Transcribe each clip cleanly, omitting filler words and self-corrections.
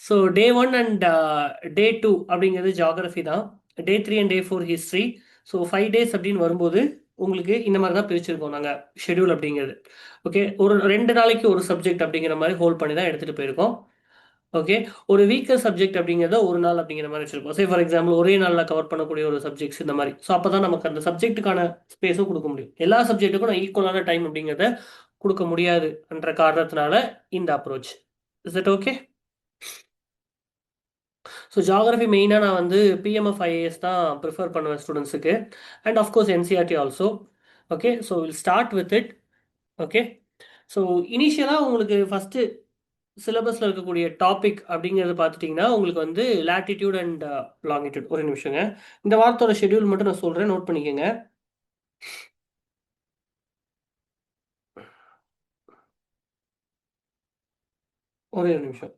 So day one and day two அப்படிங்கிறது geography தான். Day three and day four history. So 5 days அப்படின்னு வரும்போது உங்களுக்கு இந்த மாதிரி தான் பிரிச்சிருக்கோம் நாங்கள் ஷெடியூல் அப்படிங்கிறது. ஓகே, ஒரு 2 நாளைக்கு ஒரு சப்ஜெக்ட் அப்படிங்கிற மாதிரி ஹோல்ட் பண்ணி தான் எடுத்துகிட்டு போயிருக்கோம். ஓகே, ஒரு வீக்கர் சப்ஜெக்ட் அப்படிங்கிறத ஒரு நாள் அப்படிங்கிற மாதிரி வச்சிருக்கோம். சே ஃபார் எக்ஸாம்பிள் ஒரே நாளில் கவர் பண்ணக்கூடிய ஒரு சப்ஜெக்ட்ஸ் இந்த மாதிரி. ஸோ அப்போ தான் நமக்கு அந்த சப்ஜெக்ட்டுக்கான ஸ்பேஸும் கொடுக்க முடியும். எல்லா சப்ஜெக்ட்டுக்கும் நான் ஈக்குவலான டைம் அப்படிங்கிறத கொடுக்க முடியாது என்ற காரணத்தினால இந்த approach. Is it okay? So geography மெயினாக நான் வந்து பிஎம்எஃப் ஐஏஎஸ் தான் ப்ரிஃபர் பண்ணுவேன் ஸ்டூடெண்ட்ஸுக்கு. And of course NCERT also. Okay, so will start with it. Okay, so இனிஷியலாக உங்களுக்கு ஃபஸ்ட்டு சிலபஸில் இருக்கக்கூடிய டாபிக் அப்படிங்கிறது பார்த்துட்டிங்கன்னா உங்களுக்கு வந்து லேட்டிடியூட் அண்ட் லாங்கிடியூட். ஒரு நிமிஷங்க, இந்த வாரத்தோட ஷெட்யூல் மட்டும் நான் சொல்கிறேன், நோட் பண்ணிக்கோங்க. ஒரே ஒரு நிமிஷம்.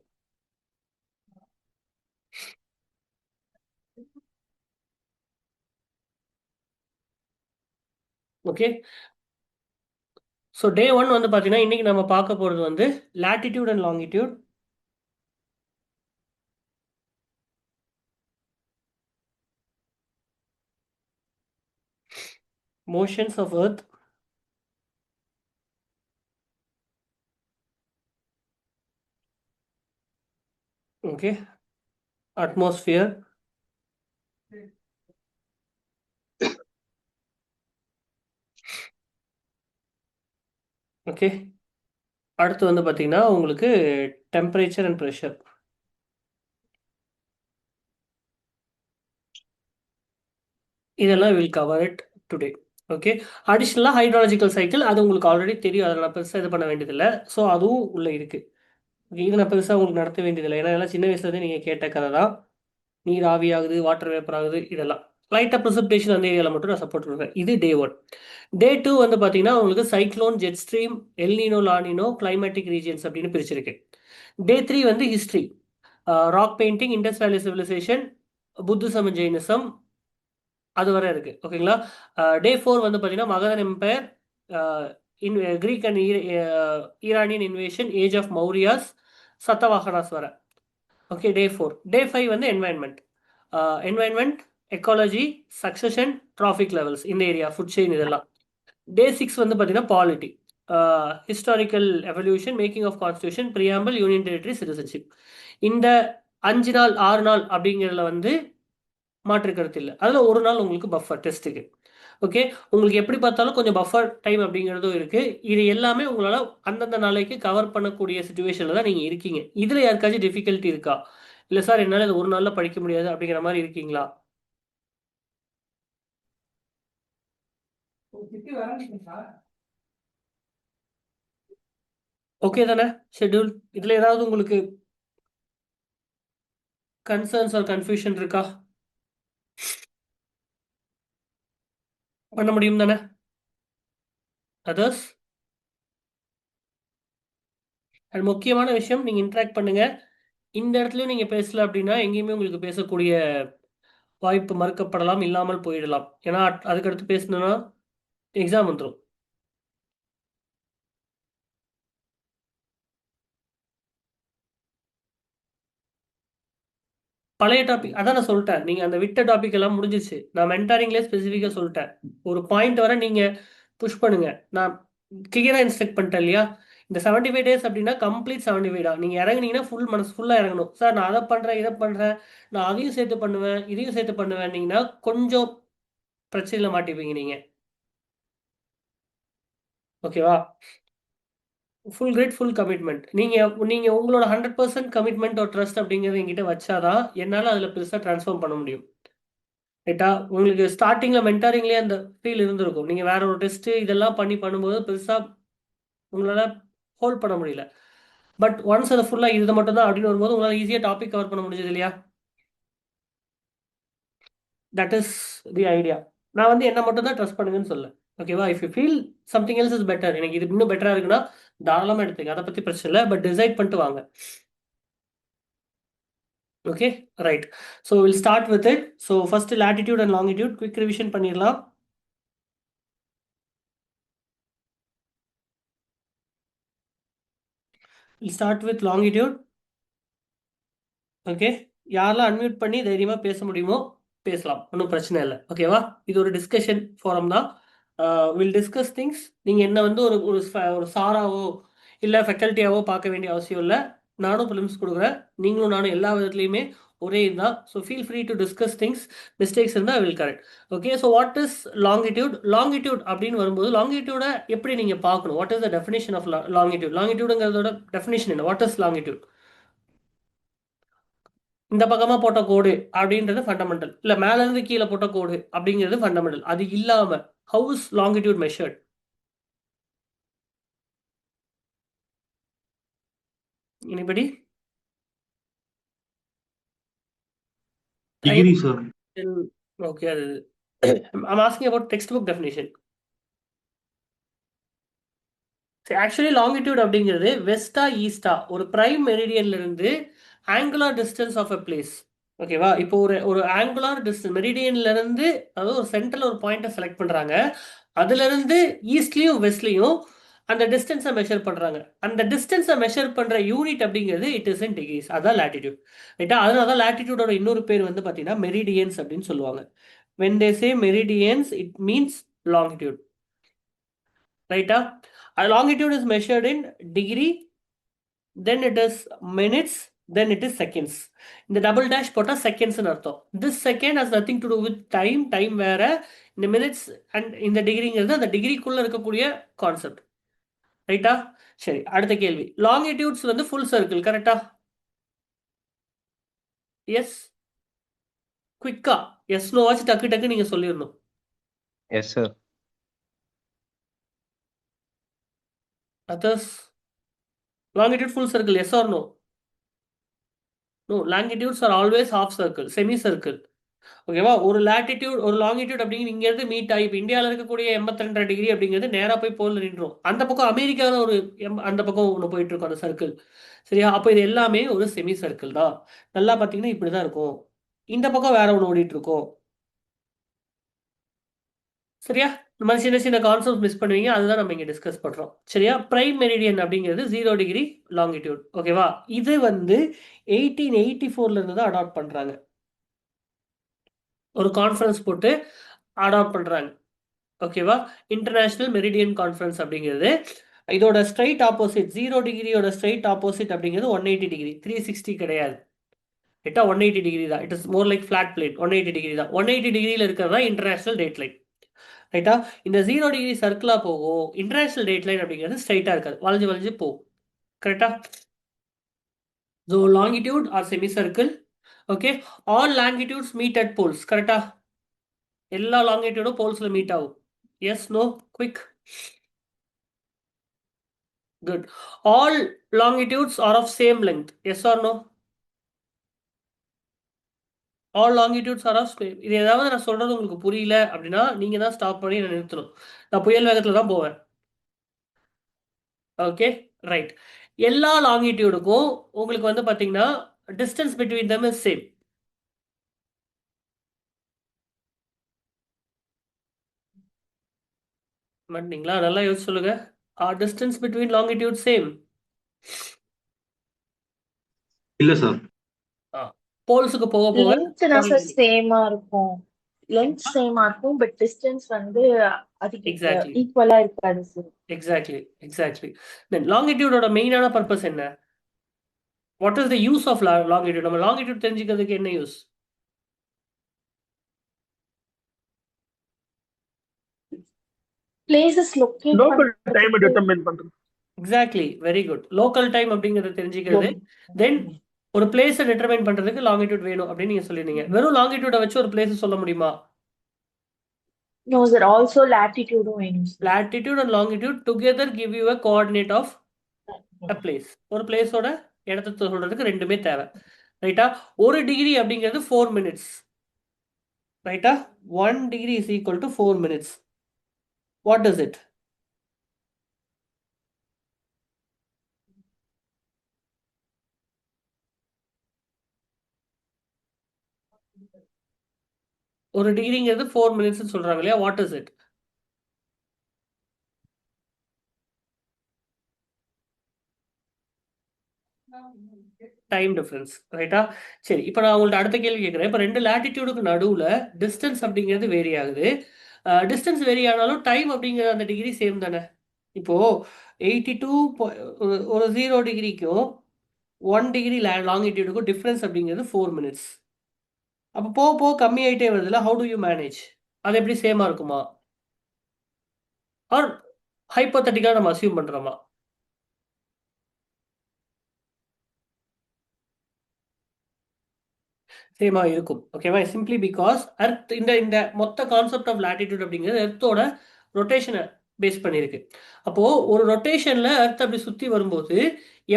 ஓகே, ஸோ டே ஒன் வந்து பார்த்தீங்கன்னா இன்றைக்கி நம்ம பார்க்க போகிறது வந்து latitude and longitude. Motions of earth. Okay, atmosphere. Okay, அடுத்து வந்து பார்த்தீங்கன்னா உங்களுக்கு டெம்பரேச்சர் அண்ட் ப்ரெஷர். இதெல்லாம் will cover it today. Okay, அடிஷ்னலாக ஹைட்ராலஜிக்கல் சைக்கிள் அது உங்களுக்கு ஆல்ரெடி தெரியும், அதில் நான் பெருசாக இது பண்ண வேண்டியதில்லை. ஸோ அதுவும் உள்ளே இருக்குது. இது நான் பெருசாக உங்களுக்கு நடத்த வேண்டியதில்லை, ஏன்னா எல்லாம் சின்ன வயசுலேருந்தே நீங்கள் கேட்ட கதை தான். நீர் ஆவியாகுது, வாட்டர் வேப்பர் ஆகுது, இதெல்லாம் லைட்டாக ப்ரிசிப்டேஷன் அந்த ஏரியாவில் மட்டும் நான் சப்போர்ட் பண்ணுவேன். இது டே ஒன். டே டூ வந்து பார்த்தீங்கன்னா உங்களுக்கு cyclone, jet stream, El Nino, La Nina, climatic regions அப்படின்னு பிரிச்சிருக்கு. டே த்ரீ வந்து history, rock painting, Indus valley civilization, Buddhism, Jainism, அது வரை இருக்கு. ஓகேங்களா. டே ஃபோர் வந்து பார்த்தீங்கன்னா Magadhan empire, in Greek and Iranian invasion, age of Mauryas, Satavahanas வர. Okay, day four. Day five வந்து environment. Environment, ecology, succession, trophic levels, இந்த ஏரியா ஃபுட் செயின் இதெல்லாம். டே சிக்ஸ் வந்து பார்த்தீங்கன்னா polity, historical evolution, making of constitution, preamble, union territory, citizenship. இந்த 5 நாள் 6 நாள் அப்படிங்கிறதுல வந்து மாற்று கருத்து இல்லை. அதில் ஒரு நாள் உங்களுக்கு பஃபர் டெஸ்ட்டுக்கு. ஓகே, உங்களுக்கு எப்படி பார்த்தாலும் கொஞ்சம் பஃபர் டைம் அப்படிங்கிறதும் இருக்குது. இது எல்லாமே உங்களால் அந்தந்த நாளைக்கு கவர் பண்ணக்கூடிய சுச்சுவேஷனில் தான் நீங்கள் இருக்கீங்க. இதில் யாருக்காச்சும் டிஃபிகல்ட்டி இருக்கா? இல்லை சார் என்னால் இது ஒரு நாளில் படிக்க முடியாது அப்படிங்கிற மாதிரி இருக்கீங்களா? ஓகே தானே ஷெட்யூல்? இதில் ஏதாவது உங்களுக்கு கன்சர்ன்ஸ் ஆர் கன்ஃபியூஷன் இருக்கா? பண்ண முடியும் தானே? அதர்ஸ்? அது முக்கியமான விஷயம், நீங்கள் இன்ட்ராக்ட் பண்ணுங்க. இந்த இடத்துலையும் நீங்கள் பேசல அப்படின்னா எங்கேயுமே உங்களுக்கு பேசக்கூடிய வாய்ப்பு மறுக்கப்படலாம், இல்லாமல் போயிடலாம். ஏன்னா அதுக்கடுத்து பேசணுன்னா எக்ஸாம் வந்துடும். பழைய டாபிக் அதான் நான் சொல்லிட்டேன். நீங்கள் அந்த விட்ட டாபிக் எல்லாம் முடிஞ்சிச்சு. நான் மென்டாரிங்லேயே ஸ்பெசிஃபிக்காக சொல்லிட்டேன். ஒரு பாயிண்ட் வர நீங்கள் புஷ் பண்ணுங்க. நான் கிளியராக இன்ஸ்ட்ரக்ட் பண்ணிட்டேன் இல்லையா? இந்த 75 days அப்படின்னா கம்ப்ளீட் 75 தான். நீங்கள் இறங்குனீங்கன்னா ஃபுல் மனசு ஃபுல்லாக இறங்கணும். சார் நான் அதை பண்ணுறேன், இதை பண்ணுறேன், நான் அதையும் சேர்த்து பண்ணுவேன், இதையும் சேர்த்து பண்ணுவேன்னீங்கன்னா கொஞ்சம் பிரச்சனையில் மாட்டிப்பீங்க நீங்கள். ஓகேவா? Full grid, full commitment. நீங்கள் உங்களோட 100% கமிட்மெண்ட் ஒரு ட்ரஸ்ட் அப்படிங்கிறது என்கிட்ட வச்சாதான் என்னால் அதில் பெருசாக ட்ரான்ஸ்ஃபார்ம் பண்ண முடியும். ரைட்டா? உங்களுக்கு ஸ்டார்டிங்கில் மென்டாரிங்லேயே அந்த ஃபீல் இருந்திருக்கும். நீங்கள் வேற ஒரு டெஸ்ட்டு இதெல்லாம் பண்ணும்போது பெருசாக உங்களால் ஹோல்ட் பண்ண முடியல. பட் ஒன்ஸ் அதை ஃபுல்லாக இது மட்டும் தான் அப்படின்னு வரும்போது உங்களால் ஈஸியாக டாபிக் கவர் பண்ண முடிஞ்சது இல்லையா? That is the idea. நான் வந்து என்ன மட்டும் தான் ட்ரஸ்ட் பண்ணுங்கன்னு சொல்ல. ஓகேவா? If you feel something else is better, எனக்கு இது இன்னும் பெட்டராக இருக்குன்னா தாராளமாக எடுத்துக்க, அதை பற்றி பிரச்சனை இல்லை. பட் டிசைட் பண்ணிட்டு வாங்க. Okay, right. So will start with it. So first latitude and longitude quick revision பண்ணிடலாம். Will start with longitude. Okay, யாரெல்லாம் அன்மியூட் பண்ணி தைரியமா பேச முடியுமோ பேசலாம், ஒன்றும் பிரச்சனை இல்லை. ஓகேவா? இது ஒரு டிஸ்கஷன் ஃபோரம் தான். Will discuss things. நீங்கள் என்ன வந்து ஒரு ஒரு ஒரு சாராவோ இல்லை ஃபெக்கல்ட்டியாவோ பார்க்க வேண்டிய அவசியம் இல்லை. நானும் ஃபிலிம்ஸ் கொடுக்குறேன், நீங்களும் நானும் எல்லா விதத்துலையுமே ஒரே இதுதான். So feel free to discuss things. Mistakes இருந்தால் will correct. Okay, so what is longitude? Longitude அப்படின்னு வரும்போது லாங்கிடியூட எப்படி நீங்கள் பார்க்கணும்? What is the definition of longitude? லாங்கிடியூடுங்கிறதோட டெஃபினேஷன் என்ன? What is longitude? இந்த பக்கமா போட்ட கோடு அப்படின்றது ஃபண்டமெண்டல், இல்ல மேல இருந்து கீழே போட்ட கோடு அப்படிங்கிறது ஃபண்டமெண்டல். அது இல்லாம how is longitude measured? Anybody? Degree sir. Okay, அது I'm asking about textbook definition. Actually longitude அப்படிங்கிறது வெஸ்டா ஈஸ்டா ஒரு பிரைம் மெரிடியன்ல இருந்து angular distance of a place. ஓகேவா? இப்போ ஒரு ஒரு ஆங்குலார் டிஸ்டன்ஸ் மெரிடியன்ல இருந்து, அதாவது ஒரு சென்டர்ல ஒரு பாயிண்ட்டை செலக்ட் பண்றாங்க, அதுல இருந்து ஈஸ்ட்லயும் வெஸ்ட்லயும் அந்த டிஸ்டன்ஸை மெஷர் பண்றாங்க. அந்த டிஸ்டன்ஸை மெஷர் பண்ற யூனிட் அப்படிங்கிறது இட் இஸ் இன் டிகிரிஸ். அதான் லேட்டிடியூட். ரைட்டா? அதனால தான் லேட்டிடியூடோட இன்னொரு பேர் வந்து பார்த்தீங்கன்னா மெரிடியன்ஸ் அப்படின்னு சொல்லுவாங்க. when they say meridians it means longitude. ரைட்டா? longitude is measured in degree, then it is minutes, then it is seconds. இந்த டபுள் டேஷ் போட்டால் செகண்ட்ஸ்னு அர்த்தம். This second has nothing to do with time. Time வேற, இந்த minutes and இந்த டிகிரிங்கிறது அந்த டிகிரிக்குள்ள இருக்கக்கூடிய கான்செப்ட். ரைட்டா? சரி, அடுத்த கேள்வி. லாங்கிடியூட்ஸ் வந்து ஃபுல் சர்க்கிள், கரெக்டா? எஸ், குவிக்கா எஸ் நோ ஆச்சு டக்கு டக்கு நீங்க சொல்லிடணும். Yes sir. Others, longitude full circle, yes or no? No, longitudes are always half circle, semi circle. ஓகேவா? ஒரு லாட்டிடியூட் ஒரு லாங்கிடியூட் அப்படிங்கிறது இங்க இருந்து மீட் ஆகி இப்போ இந்தியாவில் இருக்கக்கூடிய 82 டிகிரி அப்படிங்கிறது நேராக போய் போல நின்றோம். அந்த பக்கம் அமெரிக்காவில் ஒரு அந்த பக்கம் ஒன்று போயிட்டு இருக்கும் அந்த சர்க்கிள். சரியா? அப்போ இது எல்லாமே ஒரு செமி சர்க்கிள் தான். நல்லா பார்த்தீங்கன்னா இப்படி தான் இருக்கும். இந்த பக்கம் வேற ஒன்று ஓடிட்டு இருக்கும். சரியா? இந்த மாதிரி சின்ன சின்ன கான்செப்ட் மிஸ் பண்ணுவீங்க, அதுதான் நம்ம இங்கே டிஸ்கஸ் பண்ணுறோம். சரியா? பிரைம் மெரிடியன் அப்படிங்கிறது 0 டிகிரி லாங்கிடியூட். ஓகேவா? இது வந்து 1884 இருந்து தான் அடாப்ட் பண்ணுறாங்க. ஒரு கான்ஃபரன்ஸ் போட்டு அடாப்ட் பண்ணுறாங்க. ஓகேவா? இன்டர்நேஷனல் மெரிடியன் கான்ஃபரன்ஸ் அப்படிங்கிறது. இதோட ஸ்ட்ரைட் ஆப்போசிட் 0 டிகிரியோட ஸ்ட்ரைட் ஆப்போசிட் அப்படிங்கிறது 180 டிகிரி, 360 கிடையாது. கிட்டா 180 டிகிரி தான். It is more like flat plate. 180 degree தான். 180 டிகிரியில் இருக்கிறது தான் இன்டர்நேஷனல் டேட் லைன். ரைட்டா? இந்த 0 டிகிரி சர்க்கிளா போகும். இன்டர்நேஷனல் டேட் லைன் அப்படிங்கிறது ஸ்ட்ரைட்டா இருக்காது, வளைஞ்சு வளைஞ்சு போகும். கரெக்டா? So longitude are semicircle. Okay, all longitudes meet at poles. கரெக்டா? எல்லா லாங்கிடியூடும் போல்ஸ்ல மீட் ஆகும். Yes, no, quick? Good. All longitudes are of same length. Yes or no? All longitudes are of same. இது ஏதாவது நான் சொல்றது உங்களுக்கு புரியல அப்படின்னா நீங்க தான் ஸ்டாப் பண்ணி நான் நிறுத்தணும். நான் புயல் வேகத்துல தான் போவேன். Okay, right. எல்லா லாங்கிடியூடுக்கும் உங்களுக்கு வந்து பாத்தீங்கன்னா distance between them is same. மாட்டீங்களா? நல்லா யோசிச்சு சொல்லுங்க. Are distance between longitude same? இல்ல சார். போல்ஸுக்கு போக போக லென்த் தான் சார் சேமா இருக்கும். லென்த் சேமா இருக்கும், பட் டிஸ்டன்ஸ் வந்து அதுக்கு எக்ஸாக்ட்லி ஈக்குவலா இருக்காது சார். Exactly exactly. தென் லாங்கிடியூடோட மெயினான பர்பஸ் என்ன? What is the use of longitude? நம்ம லாங்கிடியூட் தெரிஞ்சுக்கிறதுக்கு என்ன use? Places locate local time determine பண்றது. Exactly, very good. Local time அப்படிங்கறத தெரிஞ்சுக்கிறது. தென் ஒரு பிளேஸை டிட்டர்மைன் பண்றதுக்கு லாங்கிடியூட் வேணும் அப்படின்னு நீங்க சொல்லிருந்தீங்க. வெறும் லாங்கிடியூட வச்சு ஒரு பிளேஸ் சொல்ல முடியுமா? நோ சார், ஆல்சோ லாட்டிடியூடும் வேணும் sir. latitude and longitude together give you a coordinate of a place. ஒரு பிளேஸோட இடத்தை சொல்றதுக்கு ரெண்டுமே தேவை. ரைட்டா? ஒரு டிகிரி அப்படிங்கிறது 4 minutes. ரைட்டா? 1 degree is equal to 4 minutes. What is it? ஒரு டிகிரிங்கிறது 4 minutes சொல்றாங்க இல்லையா? What is it? Time difference. ரைட்டா? சரி, இப்போ நான் உங்கள்ட்ட அடுத்த கேள்வி கேட்குறேன். இப்போ 2 லேட்டிடியூடுக்கு நடுவுல டிஸ்டன்ஸ் அப்படிங்கிறது வேரி ஆகுது. டிஸ்டன்ஸ் வேரி ஆனாலும் டைம் அப்படிங்கிற அந்த டிகிரி சேம் தானே? இப்போ 82 ஒரு 0 டிகிரிக்கும் 1 டிகிரி லாங்கிடியூடுக்கும் டிஃபரன்ஸ் அப்படிங்கிறது 4 மினிட்ஸ். அப்போ போக போக கம்மி ஆயிட்டே வருதுல்ல, ஹவு டு யூ மேனேஜ்? அது எப்படி சேமா இருக்குமா? ஆர் ஹைப்போதட்டிக்கா நம்ம அசியூம் பண்றோமா? சேமா இருக்கும். ஓகேவா? சிம்பிளி பிகாஸ் எர்த் இந்த இந்த மொத்த கான்செப்ட் ஆஃப் லாட்டிடியூட் அப்படிங்கிறது எர்த்தோட ரொட்டேஷனை பேஸ் பண்ணியிருக்கு. அப்போ ஒரு ரொட்டேஷன்ல எர்த் அப்படி சுத்தி வரும்போது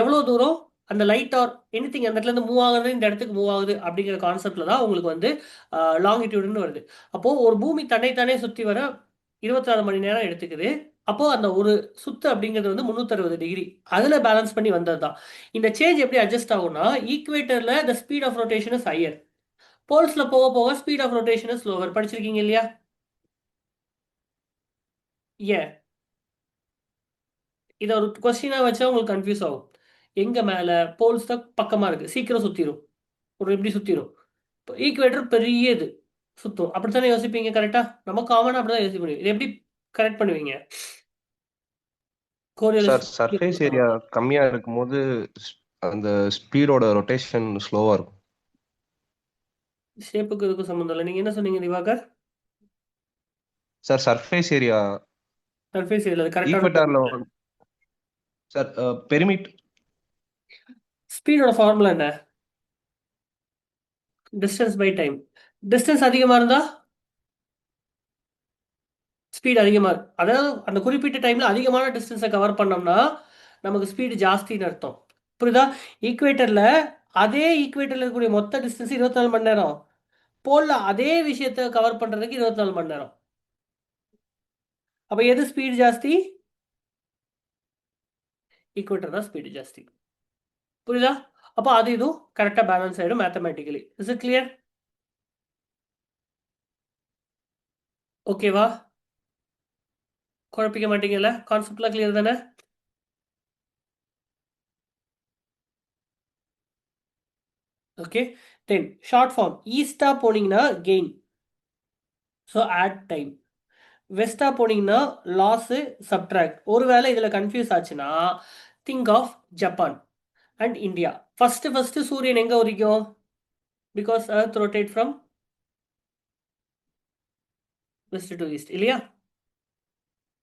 எவ்வளோ தூரம் அந்த லைட் ஆர் எனிதிங் அந்த இடத்துல இருந்து மூவ் ஆகுறது இந்த இடத்துக்கு மூவ் ஆகுது அப்படிங்கிற கான்செப்ட்ல தான் உங்களுக்கு வந்து லாங்கிடியூடுன்னு வருது. அப்போ ஒரு பூமி தன்னைத்தானே சுத்தி வர 24 மணி நேரம் எடுத்துக்குது. அப்போ அந்த ஒரு சுத்து அப்படிங்கிறது வந்து 360 டிகிரி அதுல பேலன்ஸ் பண்ணி வந்தது தான். இந்த சேஞ்ச் எப்படி அட்ஜஸ்ட் ஆகும்னா, ஈக்குவேட்டர்ல the speed of rotation is higher, போல்ஸ்ல போக போக speed of rotation is lower. படிச்சிருக்கீங்க இல்லையா? ஏன் இதை ஒரு கொஸ்டினா வச்சா உங்களுக்கு கன்ஃபியூஸ் ஆகும். எங்க மேல போல்ஸ் தான் பக்கமா இருக்கு, சீக்கிரம் சுத்திரும், ஒரு எப்படி சுத்திரும். ஈக்குவேட்டர் பெரிய இது சுத்தும், அப்படித்தானே யோசிப்பீங்க? கரெக்டா? நம்ம காமனா அப்படிதான் யோசிக்க முடியும். இது எப்படி கரெக்ட் பண்ணுவீங்க? சார் கோரியலிஸ்ட் சர்ஃபேஸ் ஏரியா கம்மியா இருக்கும்போது அந்த ஸ்பீடோட ரொட்டேஷன் ஸ்லோவா இருக்கும். ஷேப்புக்கு இதுக்கு சம்மந்தம் இல்லை. நீங்க என்ன சொன்னீங்க Diwakar? Sir surface area surface area கரெக்டான ஈக்குவேட்டர்ல சார் பெரிமீட் ஸ்பீடோட ஃபார்முலா என்ன? Distance by time. டிஸ்டன்ஸ் அதிகமா இருந்தா ஸ்பீட் அதிகமா இருக்கு. அதாவது அந்த குறிப்பிட்ட டைம்ல அதிகமான டிஸ்டன்ஸை கவர் பண்ணோம்னா நமக்கு ஸ்பீடு ஜாஸ்தின்னு அர்த்தம். புரியுதா? ஈக்குவேட்டர்ல அதே ஈக்குவேட்டர்ல இருக்கக்கூடிய மொத்த டிஸ்டன்ஸ் 24 மணி நேரம், போல்ல அதே விஷயத்தை கவர் பண்றதுக்கு 24 மணி நேரம். அப்ப எது ஸ்பீடு ஜாஸ்தி? ஈக்குவேட்டர் தான் ஸ்பீடு ஜாஸ்தி. புரியுதா? அப்போ அது இதுவும் கரெக்டா பேலன்ஸ் ஆயிடும் மேத்தமேட்டிக்கலி. Is it clear? ஓகேவா? குழப்பிக்க மாட்டீங்கல்ல? கான்செப்ட்லாம் கிளியர் தானே? ஓகே. தென் ஷார்ட் ஃபார்ம் ஈஸ்டா போனீங்கன்னா கெயின், ஸோ ஆட் டைம். வெஸ்டா போனீங்கன்னா லாஸ் சப்ட்ராக்ட். ஒருவேளை இதுல கன்ஃபியூஸ் ஆச்சுன்னா think of Japan and India. First சூரியன் எங்க உதிக்கும்? Because earth rotate from west to east இல்லையா?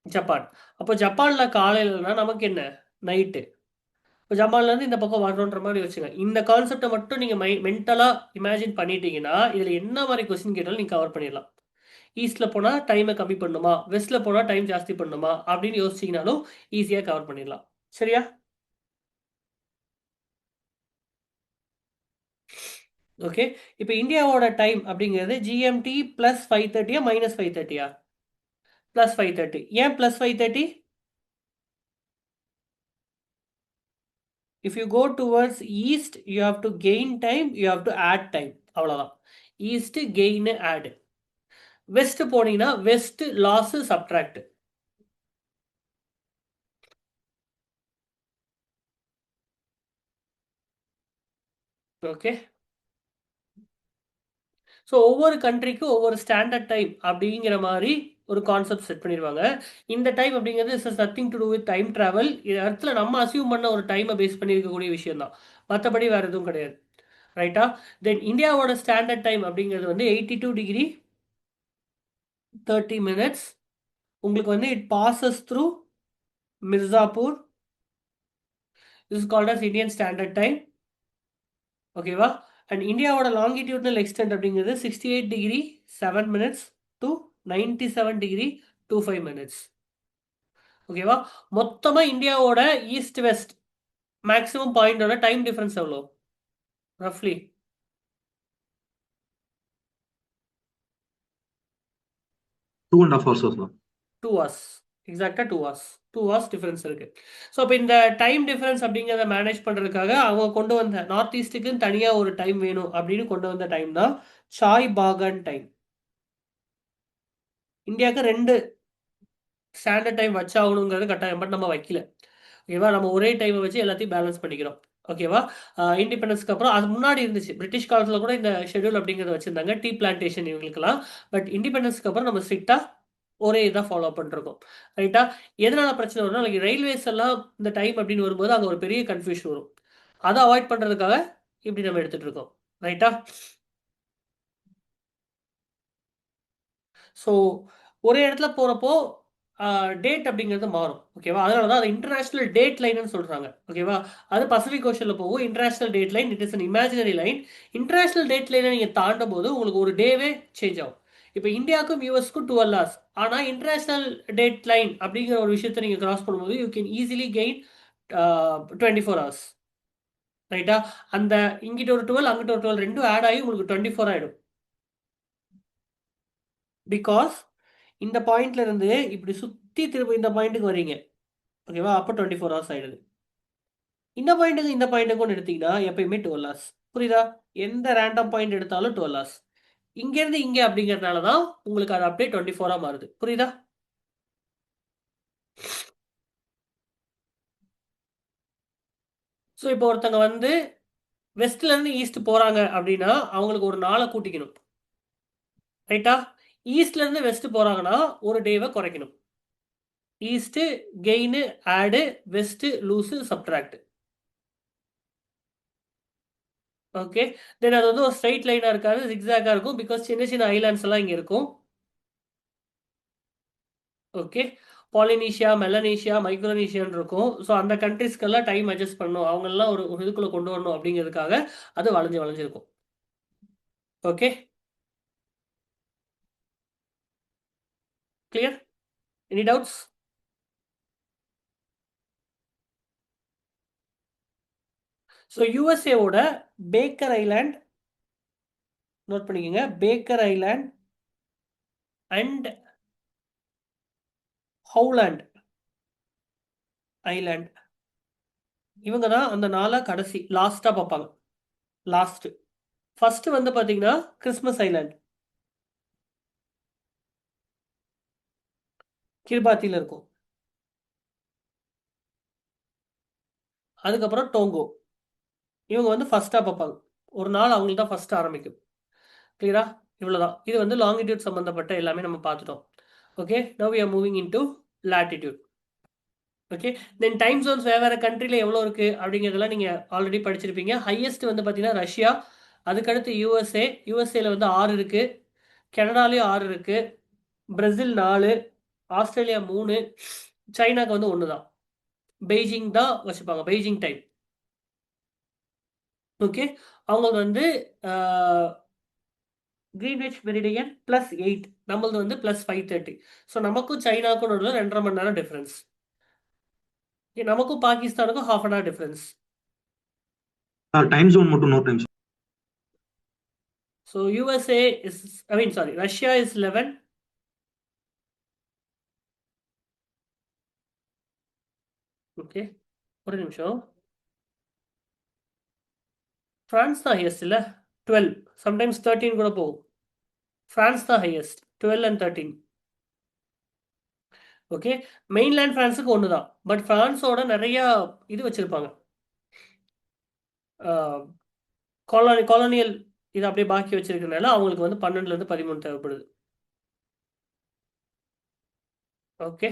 ஜப்பான். அப்போ ஜப்பான்ல காலையிலனா நமக்கு என்ன? நைட்டு. இப்போ ஜப்பான்ல இருந்து இந்த பக்கம் வரணுன்ற மாதிரி வச்சுங்க. இந்த கான்செப்டை மட்டும் நீங்க மென்டலா இமேஜின் பண்ணிட்டீங்கன்னா இதுல என்ன மாதிரி கொஸ்டின் கேட்டாலும் நீங்க கவர் பண்ணிடலாம். ஈஸ்ட்ல போனா டைமை கம்மி பண்ணுமா, வெஸ்ட்ல போனா டைம் ஜாஸ்தி பண்ணுமா அப்படின்னு யோசிச்சீங்கனாலும் ஈஸியா கவர் பண்ணிடலாம். சரியா? ஓகே. இப்போ இந்தியாவோட டைம் அப்படிங்கிறது ஜிஎம்டி பிளஸ் 5:30 மைனஸ் 5:30 பிளஸ் 5:30. ஏன் plus 5:30? if you go towards east you have to gain time, you have to add time. அவ்வளவுதான். East gain add. வெஸ்ட் போனீங்கன்னா west loss subtract. Okay. So ஒவ்வொரு கண்ட்ரிக்கும் ஒவ்வொரு standard time அப்படிங்கிற மாதிரி ஒரு concept set பண்ணிடுவாங்க. இந்த டைம் அப்படிங்கிறது is nothing to do with time travel. இது இடத்துல நம்ம அசியூம் பண்ண ஒரு டைமை பேஸ் பண்ணி இருக்கக்கூடிய விஷயம் தான், மற்றபடி வேற எதுவும் கிடையாது. ரைட்டா? தென் இந்தியாவோட ஸ்டாண்டர்ட் டைம் அப்படிங்கிறது வந்து 82 டிகிரி 30 மினிட்ஸ். உங்களுக்கு வந்து it bosses through Mirzapur. Is called as Indian standard time. ஓகேவா? அண்ட் இந்தியாவோட லாங்கிடியூட்னல் எக்ஸ்டென்ட் அப்படிங்கிறது 68 degree 7 minutes to 97 degree 25 minutes. ஓகேவா? மொத்தமா இந்தியாவோட east west maximum பாயிண்டோட time difference எவ்வளோ ரஃப்லி? 2.5 hours சார். 2 hours. எக்ஸாக்டா 2 hours. 2 hours டிஃபரன்ஸ் இருக்கு. ஸோ இப்போ இந்த டைம் டிஃபரன்ஸ் அப்படிங்கிறத மேனேஜ் பண்றதுக்காக அவங்க கொண்டு வந்த நார்த் ஈஸ்ட்டுக்குன்னு தனியா ஒரு டைம் வேணும் அப்படின்னு கொண்டு வந்த டைம் தான் சாய் பாகன் டைம். இந்தியாவுக்கு 2 ஸ்டாண்டர்ட் டைம் வச்சாகணுங்கிறது கட்டாயம், பட் நம்ம வைக்கல. ஓகேவா? நம்ம ஒரே டைமை வச்சு எல்லாத்தையும் பேலன்ஸ் பண்ணிக்கிறோம். ஓகேவா? இண்டிபெண்டன்ஸ்க்கு அப்புறம் அது முன்னாடி இருந்துச்சு. பிரிட்டிஷ் காலத்துல கூட இந்த ஷெட்யூல் அப்படிங்கிறத வச்சிருந்தாங்க. டீ பிளான்டேஷன் இவங்களுக்கெல்லாம். பட் இண்டிபெண்டன்ஸ்க்கு அப்புறம் நம்ம ஸ்ட்ரிக்ட்டா ஒரே இதான் ஃபாலோ பண்ணிருக்கோம். ரைட்டா? எதனால பிரச்சனை வரும்னா, நாளைக்கு ரயில்வேஸ் எல்லாம் இந்த டைம் அப்படின்னு வரும்போது அங்க ஒரு பெரிய கன்ஃப்யூஷன் வரும். அதை அவாய்ட் பண்றதுக்காக இப்படி நம்ம எடுத்துட்டு இருக்கோம். ரைட்டா? ஸோ ஒரே இடத்துல போறப்போ டேட் அப்படிங்கிறது மாறும். ஓகேவா? அதனால தான் அதை இன்டர்நேஷனல் டேட் லைன்னு சொல்றாங்க. ஓகேவா? அது பசிபிக் ஓஷன்ல போகும். International date line it is an imaginary line. International date லைனை நீங்க தாண்டும் போது உங்களுக்கு ஒரு டேவே சேஞ்ச் ஆகும். இப்போ இந்தியாவுக்கும் யூஎஸ்க்கும் 12 hours. ஆனா இன்டர்நேஷனல் டேட் லைன் அப்படிங்கிற ஒரு விஷயத்தை நீங்க கிராஸ் பண்ணும்போது you can easily gain 24 hours. ரைட்டா? அந்த இங்கிட்ட ஒரு 12 அங்கிட்ட ஒரு 12 ரெண்டும் ஆட் ஆகி உங்களுக்கு 24 ஆயிடும். பிகாஸ் இந்த பாயிண்ட்ல இருந்து இப்படி சுத்தி திரும்ப இந்த பாயிண்ட்டுக்கு வரீங்க. ஓகேவா? அப்போ 24 hours ஆயிடுது. இந்த பாயிண்ட்டுக்கு இந்த பாயிண்ட்டுக்கும் எடுத்தீங்கன்னா எப்பயுமே 12 hours. புரியுதா? எந்த ரேண்டம் பாயிண்ட் எடுத்தாலும் 12 hours. இங்க இருந்து இங்க அப்படிங்கறதுனால தான் உங்களுக்கு அது அப்படியே 24 மாறுது. புரியுதா? ஸோ இப்போ ஒருத்தங்க வந்து வெஸ்ட்ல இருந்து ஈஸ்ட் போறாங்க அப்படின்னா அவங்களுக்கு ஒரு நாளை கூட்டிக்கணும். ரைட்டா? ஈஸ்ட்ல இருந்து வெஸ்ட் போறாங்கன்னா ஒரு டேவை குறைக்கணும். ஈஸ்ட் கெயின் ஆடு, வெஸ்ட் லூஸ், சப்ட்ராக்ட். ஓகே. தென் அது வந்து ஒரு ஸ்ட்ரைட் லைனா இருக்காது, ஜிக்ஸாகா இருக்கும். பிகாஸ் சின்ன சின்ன ஐலாண்ட்ஸ் எல்லாம் இங்க இருக்கும். ஓகே. பாலினீஷியா, மெலனீஷியா, மைக்ரோனீஷியான்னு இருக்கும். ஸோ அந்த கண்ட்ரிஸ்க்கெல்லாம் டைம் அட்ஜஸ்ட் பண்ணணும், அவங்களெல்லாம் ஒரு ஒரு இதுக்குள்ள கொண்டு வரணும் அப்படிங்கிறதுக்காக அது வளைஞ்சு வளைஞ்சிருக்கும். Okay. Clear? Any doubts? So யூஎஸ்ஏவோட பேக்கர் ஐலாண்ட் நோட் பண்ணிக்கோங்க. Baker Island and Howland Island இவங்க தான் அந்த நாளை கடைசி லாஸ்டா பார்ப்பாங்க. லாஸ்ட் ஃபர்ஸ்ட் வந்து பாத்தீங்கன்னா கிறிஸ்மஸ் ஐலாண்ட் கிர்பாத்தில இருக்கும். அதுக்கப்புறம் டோங்கோ. இவங்க வந்து ஃபர்ஸ்டா பார்ப்பாங்க. ஒரு நாள் அவங்களுக்கு தான் ஃபர்ஸ்ட் ஆரம்பிக்கும். கிளியரா? இவ்வளவுதான். இது வந்து லாங்கிடியூட் சம்பந்தப்பட்ட எல்லாமே நம்ம பார்த்துட்டோம். Okay. Now we are moving into latitude. Okay. Then time zones வேற கண்ட்ரில எவ்வளோ இருக்கு அப்படிங்கிறதெல்லாம் நீங்க ஆல்ரெடி படிச்சிருப்பீங்க. ஹையஸ்ட் வந்து பார்த்தீங்கன்னா ரஷ்யா, அதுக்கடுத்து யூஎஸ்ஏ. யூஎஸ்ஏல வந்து 6 இருக்கு, கனடாலையும் 6 இருக்கு, பிரேசில் 4, ஆஸ்திரேலியா 3, சைனாக்கு வந்து 1 தான். பெய்ஜிங் தான் வச்சுப்பாங்க, பெய்ஜிங் டைம். ஓகே. அவங்க வந்து கிரீன்விச் மெரிடியன் +8, நம்மளது வந்து +5:30. ஸோ நமக்கும் சைனாக்கும் நடுவில் 2.5 மணி நேரம் டிஃபரன்ஸ். நமக்கும் பாகிஸ்தானுக்கும் ½ an hour difference. Time zone மட்டும் no time. So USA is, I mean, sorry, Russia is 11. Okay. ஒரு நிமிஷம். பிரான்ஸ் தான் ஹையஸ்ட் இல்ல? 12, சம்டைம்ஸ் 13 கூட போகும். பிரான்ஸ் தான் ஹையஸ்ட், 12 and 13. ஓகே. மெயின்லேண்ட் பிரான்ஸுக்கு 1 தான். பட் பிரான்ஸோட நிறைய இது வச்சிருப்பாங்க. காலனியல் இது அப்படியே பாக்கி வச்சிருக்கனால அவங்களுக்கு வந்து 12ல இருந்து 13 தேவைப்படுது. ஓகே.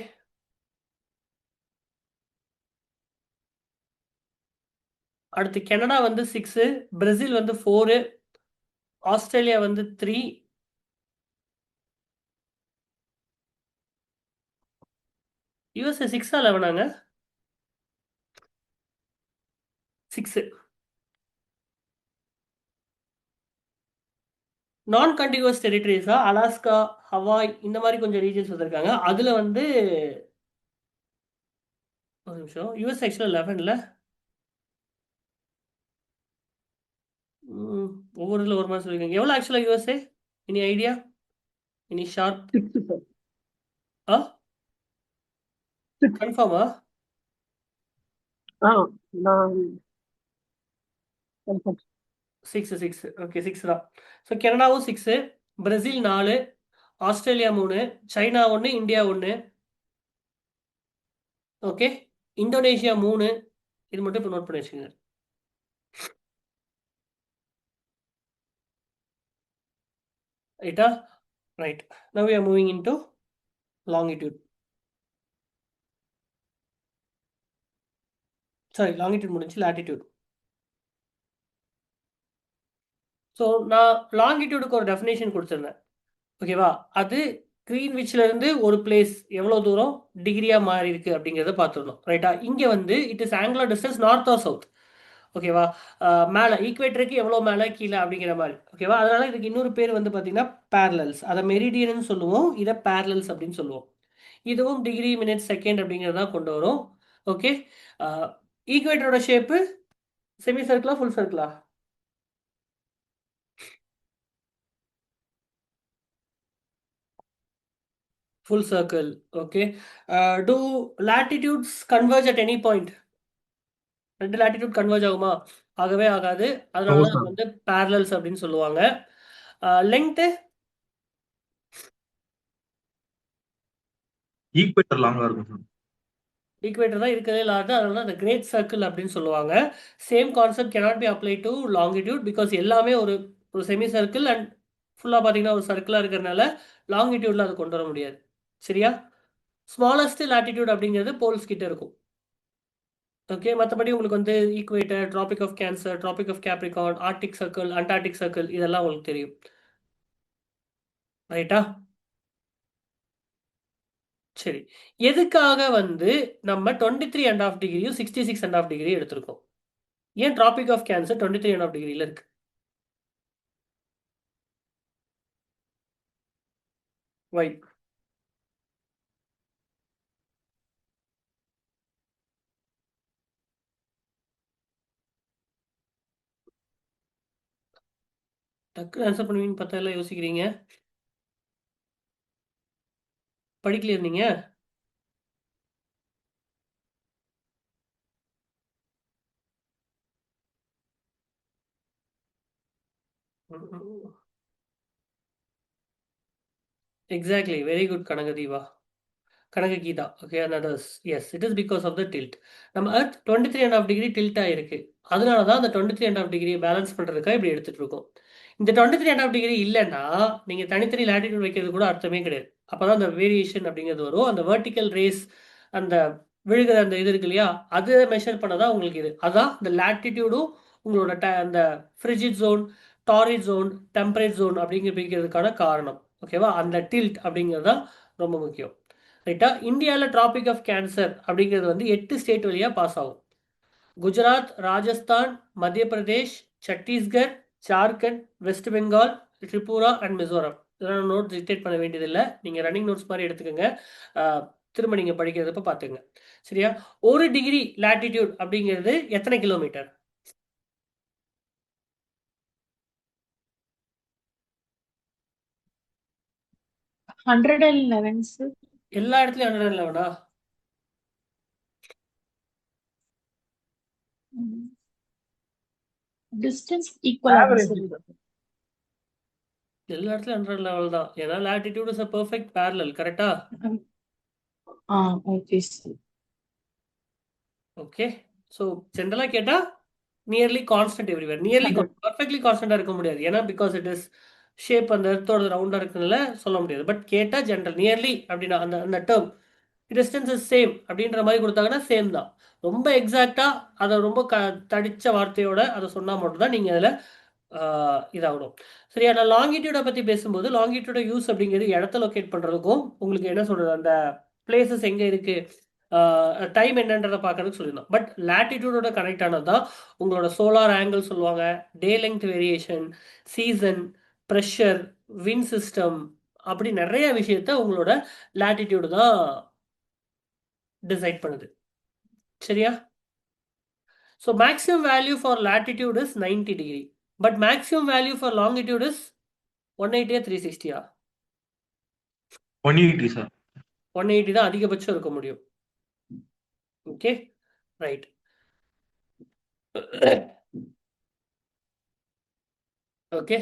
அடுத்து கனடா வந்து 6, பிரேசில் வந்து 4, ஆஸ்திரேலியா வந்து 3, யூஎஸ்ஏ 6 11ஆங்க? 6. நான் கண்டிகுவஸ் டெரிட்டரிஸா அலாஸ்கா, ஹவாய் இந்த மாதிரி கொஞ்சம் ரீஜன்ஸ் வந்திருக்காங்க. அதுல வந்து ஒரு நிமிஷம், யூஎஸ் ஆக்சுவலாக 11ல ஒவ்வொரு இதில் ஒரு மாதிரி சொல்லியிருக்காங்க. எவ்வளோ ஆக்சுவலாக USA? Any idea? Any sharp? 6 sir. ஆ கன்ஃபார்மா? நான் 6 6. ஓகே, 6 தான். ஸோ கனடாவும் 6, Brazil 4, Australia 3, China 1, India 1. Okay. Indonesia 3. இது மட்டும் இப்போ நோட் பண்ணி வச்சுக்கோங்க. ரைட்டா? Right. Now we are moving into longitude. Sorry, longitude முடிஞ்சு latitude. ஸோ நான் லாங்கிடியூடுக்கு ஒரு டெஃபினேஷன் கொடுத்துருந்தேன். ஓகேவா? அது கிரீன்விச்ல இருந்து ஒரு பிளேஸ் எவ்வளோ தூரம் டிகிரியா மாறி இருக்கு அப்படிங்கிறத பார்த்துருந்தோம். ரைட்டா? இங்க வந்து it is angular distance north or south. ஓகேவா? மேலே ஈக்குவேட்டருக்கு எவ்வளோ மேலே கீழே அப்படிங்கிற மாதிரி. ஓகேவா? அதனால இதுக்கு இன்னொரு பேர் வந்து பார்த்தீங்கன்னா பேரலல்ஸ். அதை மெரிடியன்னு சொல்லுவோம், இதை பேரலல்ஸ் அப்படின்னு சொல்லுவோம். இதுவும் டிகிரி மினிட் செகண்ட் அப்படிங்கிறதா கொண்டு வரும். ஓகே. ஈக்குவேட்டரோட ஷேப்பு செமி சர்க்கிளா ஃபுல் சர்க்கிளா? Full circle. Okay. Do latitudes converge at any point? ரெண்டு latitude converge ஆகுமா? ஆகவே ஆகாது. அதனால No, தான் sir. அது வந்து parallels அப்படின்னு சொல்லுவாங்க. லெங்த் ஈக்குவேட்டர் லாங்கா இருக்கும் சார். ஈக்குவேட்டர் தான் இருக்கிறதே லார்ஜ், அதனால தான் அந்த கிரேட் சர்க்கிள் அப்படின்னு சொல்லுவாங்க. Same concept cannot be applied to longitude because எல்லாமே ஒரு ஒரு செமி சர்க்கிள் அண்ட் ஃபுல்லாக பார்த்தீங்கன்னா ஒரு சர்க்கிளாக இருக்கிறதுனால லாங்கிடியூடில் அது கொண்டு வர முடியாது. சரியா? ஸ்மாலஸ்ட் latitude அப்படிங்கிறது போல்ஸ் கிட்ட இருக்கும். ஓகே. மற்றபடி உங்களுக்கு வந்து equator, Tropic of Cancer, Tropic of Capricorn, Arctic Circle, Antarctic Circle இதெல்லாம் உங்களுக்கு தெரியும். ரைட்டா? சரி. எதுக்காக வந்து நம்ம 23.5 டிகிரியும் 66.5 டிகிரி எடுத்திருக்கோம்? ஏன் ட்ராபிக் ஆஃப் கேன்சர் 23.5 டிகிரியில் இருக்கு? வை? டக்கு ஆன்சர் பண்ணுவீங்கன்னு பார்த்தா எல்லாம் யோசிக்கிறீங்க. படிக்கலையா இருந்தீங்க? எக்ஸாக்ட்லி. வெரி குட் கனகதீவா. Kanaga Geetha. Okay, and others. Yes, it is because of the tilt. நம்ம எர்த் 23.5 டிகிரி டில்ட் ஆயிருக்கு. அதனால தான் அந்த 23.5 டிகிரியை பேலன்ஸ் பண்ணுறதுக்காக இப்படி எடுத்துட்டு இருக்கோம். இந்த 23.5 டிகிரி இல்லைன்னா நீங்கள் தனித்தனி லேட்டிடியூட் வைக்கிறது கூட அர்த்தமே கிடையாது. அப்போ தான் அந்த வேரியேஷன் அப்படிங்கிறது வரும். அந்த வெர்டிக்கல் ரேஸ், அந்த விழுகிற அந்த இது இருக்கு இல்லையா, அதை மெஷர் பண்ண தான் உங்களுக்கு இது. அதான் இந்த லேட்டிடியூடும் உங்களோட அந்த frigid zone, torrid zone, temperate zone அப்படிங்கிற பிரிக்கிறதுக்கான காரணம். ஓகேவா? அந்த டில்ட் அப்படிங்கிறது தான் ரொம்ப முக்கியம். ரைட்டா? இந்தியாவில் ட்ராபிக் ஆஃப் கேன்சர் அப்படிங்கிறது வந்து 8 ஸ்டேட் வழியாக பாஸ் ஆகும். குஜராத், ராஜஸ்தான், மத்திய பிரதேஷ், சத்தீஸ்கர், ஜார்க்கண்ட், வெஸ்ட் பெங்கால், திரிபுரா அண்ட் மிசோரம். இதெல்லாம் நோட்ஸ் டிக்டேட் பண்ண வேண்டியதில்லை. நீங்கள் ரன்னிங் நோட்ஸ் மாதிரி எடுத்துக்கோங்க. திரும்ப நீங்கள் படிக்கிறதப்ப பார்த்துங்க. சரியா? 1 டிகிரி லேட்டிடியூட் அப்படிங்கிறது எத்தனை கிலோமீட்டர்? 111 சார். எல்லா இடத்துலையும் 111ஆ? டிஸ்டன்ஸ் ஈக்குவல் ஆகும் Average சார். sir. எல்லா இடத்துலையும் 111 தான். ஏன்னா latitude is a perfect parallel. கரெக்டா? Okay sir. ஓகே. ஸோ ஜென்ரலாக கேட்டால் nearly constant everywhere. Nearly perfectly கான்ஸ்டன்டாக இருக்க முடியாது. ஏன்னா பிகாஸ் இட் இஸ் ஷேப் அந்த எர்த்தோட ரவுண்டாக இருக்கிறதுனால சொல்ல முடியாது. பட் கேட்டால் ஜென்ரல் நியர்லி அப்படின்னா அந்த அந்த டேர்ம் டிஸ்டன்ஸ் இஸ் சேம் அப்படின்ற மாதிரி கொடுத்தாங்கன்னா சேம் தான். ரொம்ப எக்ஸாக்டாக அதை ரொம்ப தடித்த வார்த்தையோட அதை சொன்னால் மட்டும்தான் நீங்கள் அதில் இதாகணும். சரியா? நான் லாங்கிடியூடை பற்றி பேசும்போது லாங்கிடியூட யூஸ் அப்படிங்கிறது இடத்த லொக்கேட் பண்ணுறதுக்கும் உங்களுக்கு என்ன சொல்கிறது அந்த பிளேசஸ் எங்கே இருக்குது, டைம் என்னன்றதை பார்க்கறதுக்கு சொல்லியிருந்தோம். பட் லேட்டிடியூடோட கனெக்ட் ஆனது தான் உங்களோட சோலார் ஆங்கிள் சொல்லுவாங்க, day length variation, season, pressure, wind system, அப்படி நிறைய விஷயத்த உங்களோட லேட்டிடியூடு தான் டிசைட் பண்ணுது. சரியா? So maximum value for latitude is 90 degree. But maximum value for longitude is 180 360. 180 sir. 180 தான் அதிகபட்சம் இருக்க முடியும். Okay, right. ஓகே,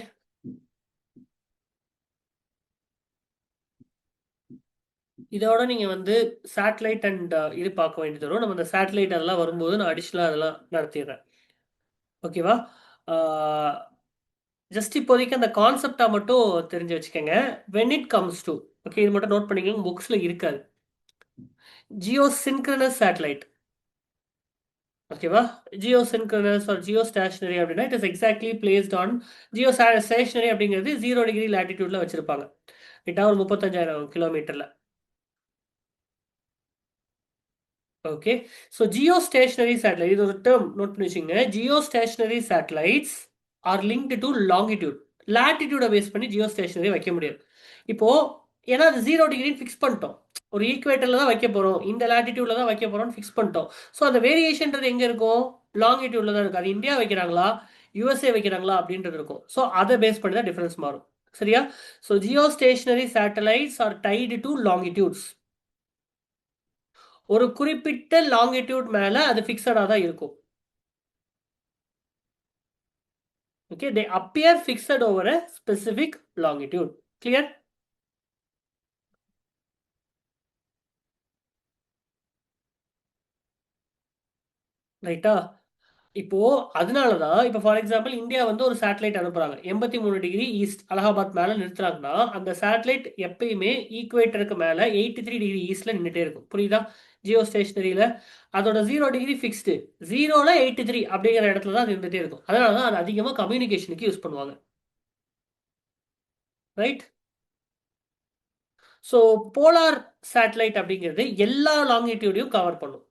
இதோட நீங்கள் வந்து சேட்டலைட் அண்ட் இது பார்க்க வேண்டியது வரும். நம்ம இந்த சேட்டலைட் அதெல்லாம் வரும்போது நான் அடிஷ்னலாக அதெல்லாம் நடத்திடுறேன். ஓகேவா? ஜஸ்ட் இப்போதைக்கு அந்த கான்செப்டா மட்டும் தெரிஞ்சு வச்சுக்கோங்க. When it comes to, okay, இது மட்டும் நோட் பண்ணிக்கோங்க, புக்ஸ்ல இருக்காது. ஜியோ சின்க்ரனஸ் சேட்டலைட், ஓகேவா? Geosynchronous or geostationary அப்படின்னா it is exactly placed on geostationary அப்படிங்கிறது 0 டிகிரி லேட்டிடியூட்ல வச்சிருப்பாங்க. கிட்ட ஒரு 35,000 கிலோமீட்டர்ல. Okay, so geostationary satellite இது ஒரு டேர்ம் நோட் பண்ணி வச்சுங்க. Geostationary satellites are linked to longitude. லேட்டிடியூடை பேஸ் பண்ணி ஜியோ ஸ்டேஷனரி வைக்க முடியாது. இப்போ ஏன்னா அது 0 டிகிரி ஃபிக்ஸ் பண்ணிட்டோம். ஒரு ஈக்குவேட்டர்ல தான் வைக்க போறோம், இந்த லேட்டிடியூட்ல தான் வைக்க போறோம்னு ஃபிக்ஸ் பண்ணிட்டோம். ஸோ அந்த வேரியேஷன்றது எங்க இருக்கும்? லாங்கிடியூட்ல தான் இருக்கும். அது இந்தியா வைக்கிறாங்களா, யுஎஸ்ஏ வைக்கிறாங்களா அப்படின்றது இருக்கும். ஸோ அதை பேஸ் பண்ணி தான் டிஃபரன்ஸ் மாறும். சரியா? So geostationary satellites are tied to longitudes. ஒரு குறிப்பிட்ட லாங்கிடியூட் மேல அது ஃபிக்ஸடா தான் இருக்கும். Okay, they appear fixed over a specific longitude. Clear? ரைட்டா? இப்போ அதனாலதான் இப்போ ஃபார் எக்ஸாம்பிள் இந்தியா வந்து ஒரு சேட்டலைட் அனுப்புறாங்க 83 டிகிரி ஈஸ்ட் அலகாபாத் மேல நிறுத்துறாங்கன்னா அந்த சேட்டலைட் எப்பயுமே ஈக்குவேட்டருக்கு மேல 83 டிகிரி ஈஸ்ட்ல நின்றுட்டே இருக்கும். புரியுதா? ஜியோ ஸ்டேஷனரியில அதோட 0 டிகிரி ஃபிக்ஸ்டு, 0ல 83 அப்படிங்கிற இடத்துல தான் அது இருந்துட்டே இருக்கும். அதனால தான் அது அதிகமாக கம்யூனிகேஷனுக்கு யூஸ் பண்ணுவாங்க. ரைட்? ஸோ போலார் சேட்டலைட் அப்படிங்கிறது எல்லா லாங்கிடியூடையும் கவர் பண்ணும்.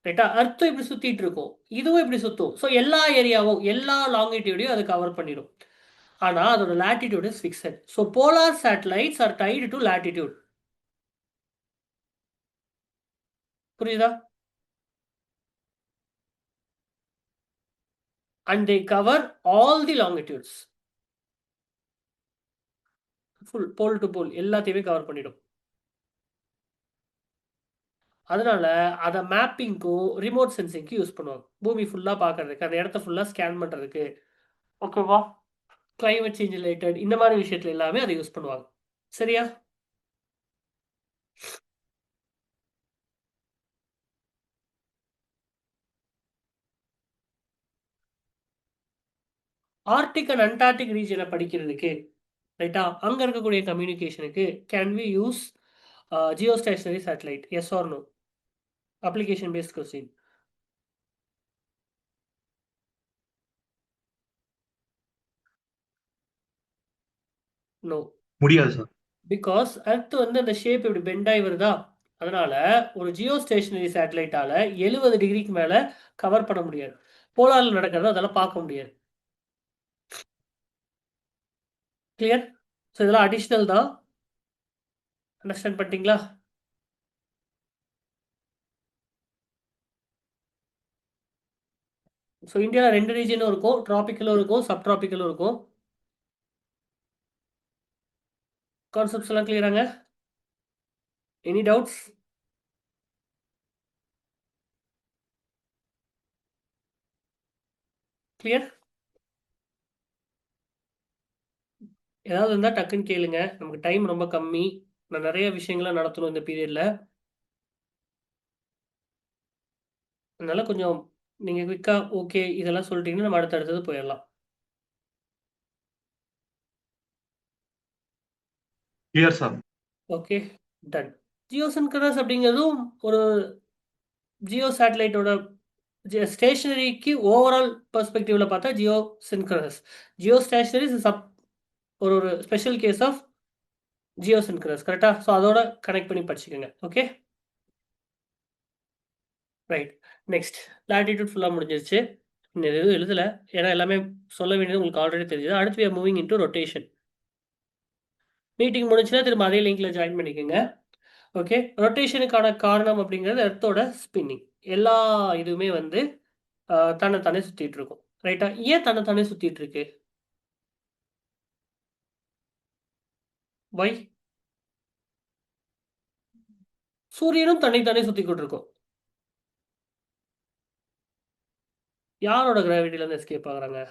ரைட்டா? அர்த்தம் இப்படி சுத்திட்டு இருக்கும், இதுவும் இப்படி சுத்தும். ஸோ எல்லா ஏரியாவும் எல்லா லாங்கிடியூடையும் அது கவர் பண்ணிடும். ஆனா அதோட latitude is fixed. So polar satellites are tied to latitude. புரியுதா? And they cover all the longitudes. Full pole to pole எல்லாத்தையுமே கவர் பண்ணிடும். அதனால அதை மேப்பிங்க்கும் ரிமோட் சென்சிங்க்கு யூஸ் பண்ணுவாங்க. பூமி ஃபுல்லா பார்க்கறதுக்கு, அந்த இடத்த ஃபுல்லா ஸ்கேன் பண்றதுக்கு, ஓகேவா? கிளைமேட் சேஞ்ச் ரிலேட்டட் இந்த மாதிரி விஷயத்துல எல்லாமே அதை யூஸ் பண்ணுவாங்க. சரியா? ஆர்டிக் அண்ட் அண்டார்டிக் ரீஜனை படிக்கிறதுக்கு, ரைட்டா, அங்க இருக்கக்கூடிய கம்யூனிகேஷனுக்கு can we use geostationary satellite? Yes or no? Application based question. No. முடியாது சார். பிகாஸ் அர்த் வந்து அந்த ஷேப் இப்படி பெண்ட் ஆகி வருதா, அதனால ஒரு ஜியோ ஸ்டேஷனரி சேட்டலைட்டால 70 டிகிரிக்கு மேல கவர் பண்ண முடியாது. போலார்ல நடக்கிறத அதெல்லாம் பார்க்க முடியாது. கிளியர்? ஸோ இதெல்லாம் அடிஷ்னல் தான். அண்டர்ஸ்டாண்ட் பண்ணிட்டீங்களா? ஸோ இந்தியாவில் 2 ரீஜனும் இருக்கும், டிராபிக்கலும் இருக்கும், சப் டிராபிக்கலும் இருக்கும். கான்செப்ட்ஸ் எல்லாம் கிளியராங்க? Any doubts? கிளியர்? ஏதாவது இருந்தால் டக்குன்னு கேளுங்க. நமக்கு டைம் ரொம்ப கம்மி, நான் நிறைய விஷயங்களை நடத்தணும் இந்த பீரியட்ல. அதனால கொஞ்சம் நீங்க குயிக்கா ஓகே இதெல்லாம் சொல்லிட்டீங்கன்னா நம்ம அடுத்தடுத்தது போயிடலாம். Clear sir. Okay, done. Geosynchronous அப்படிங்கிறதும் ஒரு ஜியோ சேட்டலைட்டோட ஸ்டேஷனரிக்கு ஓவரால் பெர்ஸ்பெக்டிவ்ல பார்த்தா ஜியோ சின்க்ரனஸ். ஜியோ ஸ்டேஷனரி சப் ஒரு ஒரு special case of geosynchronous. கரெக்டா? ஸோ அதோட கனெக்ட் பண்ணி படிச்சுக்கோங்க. Okay, right. நெக்ஸ்ட் லேட்டிடியூட் ஃபுல்லாக முடிஞ்சிருச்சு. இன்னும் எதுவும் எழுதலை, ஏன்னா எல்லாமே சொல்ல வேண்டியது உங்களுக்கு ஆல்ரெடி தெரிஞ்சது. அடுத்து we are moving into rotation. Meeting முடிச்சுன்னா திரும்ப அதே லிங்க்ல ஜாயின் பண்ணிக்கோங்க. ஓகே, ரொட்டேஷனுக்கான காரணம் அப்படிங்கிறது எர்த்தோட ஸ்பின்னிங். எல்லா இதுவுமே வந்து தன்னைத்தானே சுத்திட்டு இருக்கும். ரைட்டா? ஏன் தன்னைத்தானே சுத்திட்டு இருக்கு? வை? சூரியனும் தன்னைத்தானே சுத்திக்கிட்டு இருக்கும். யாரோட கிராவிட்டில இருந்து எஸ்கேப் ஆகுறாங்க?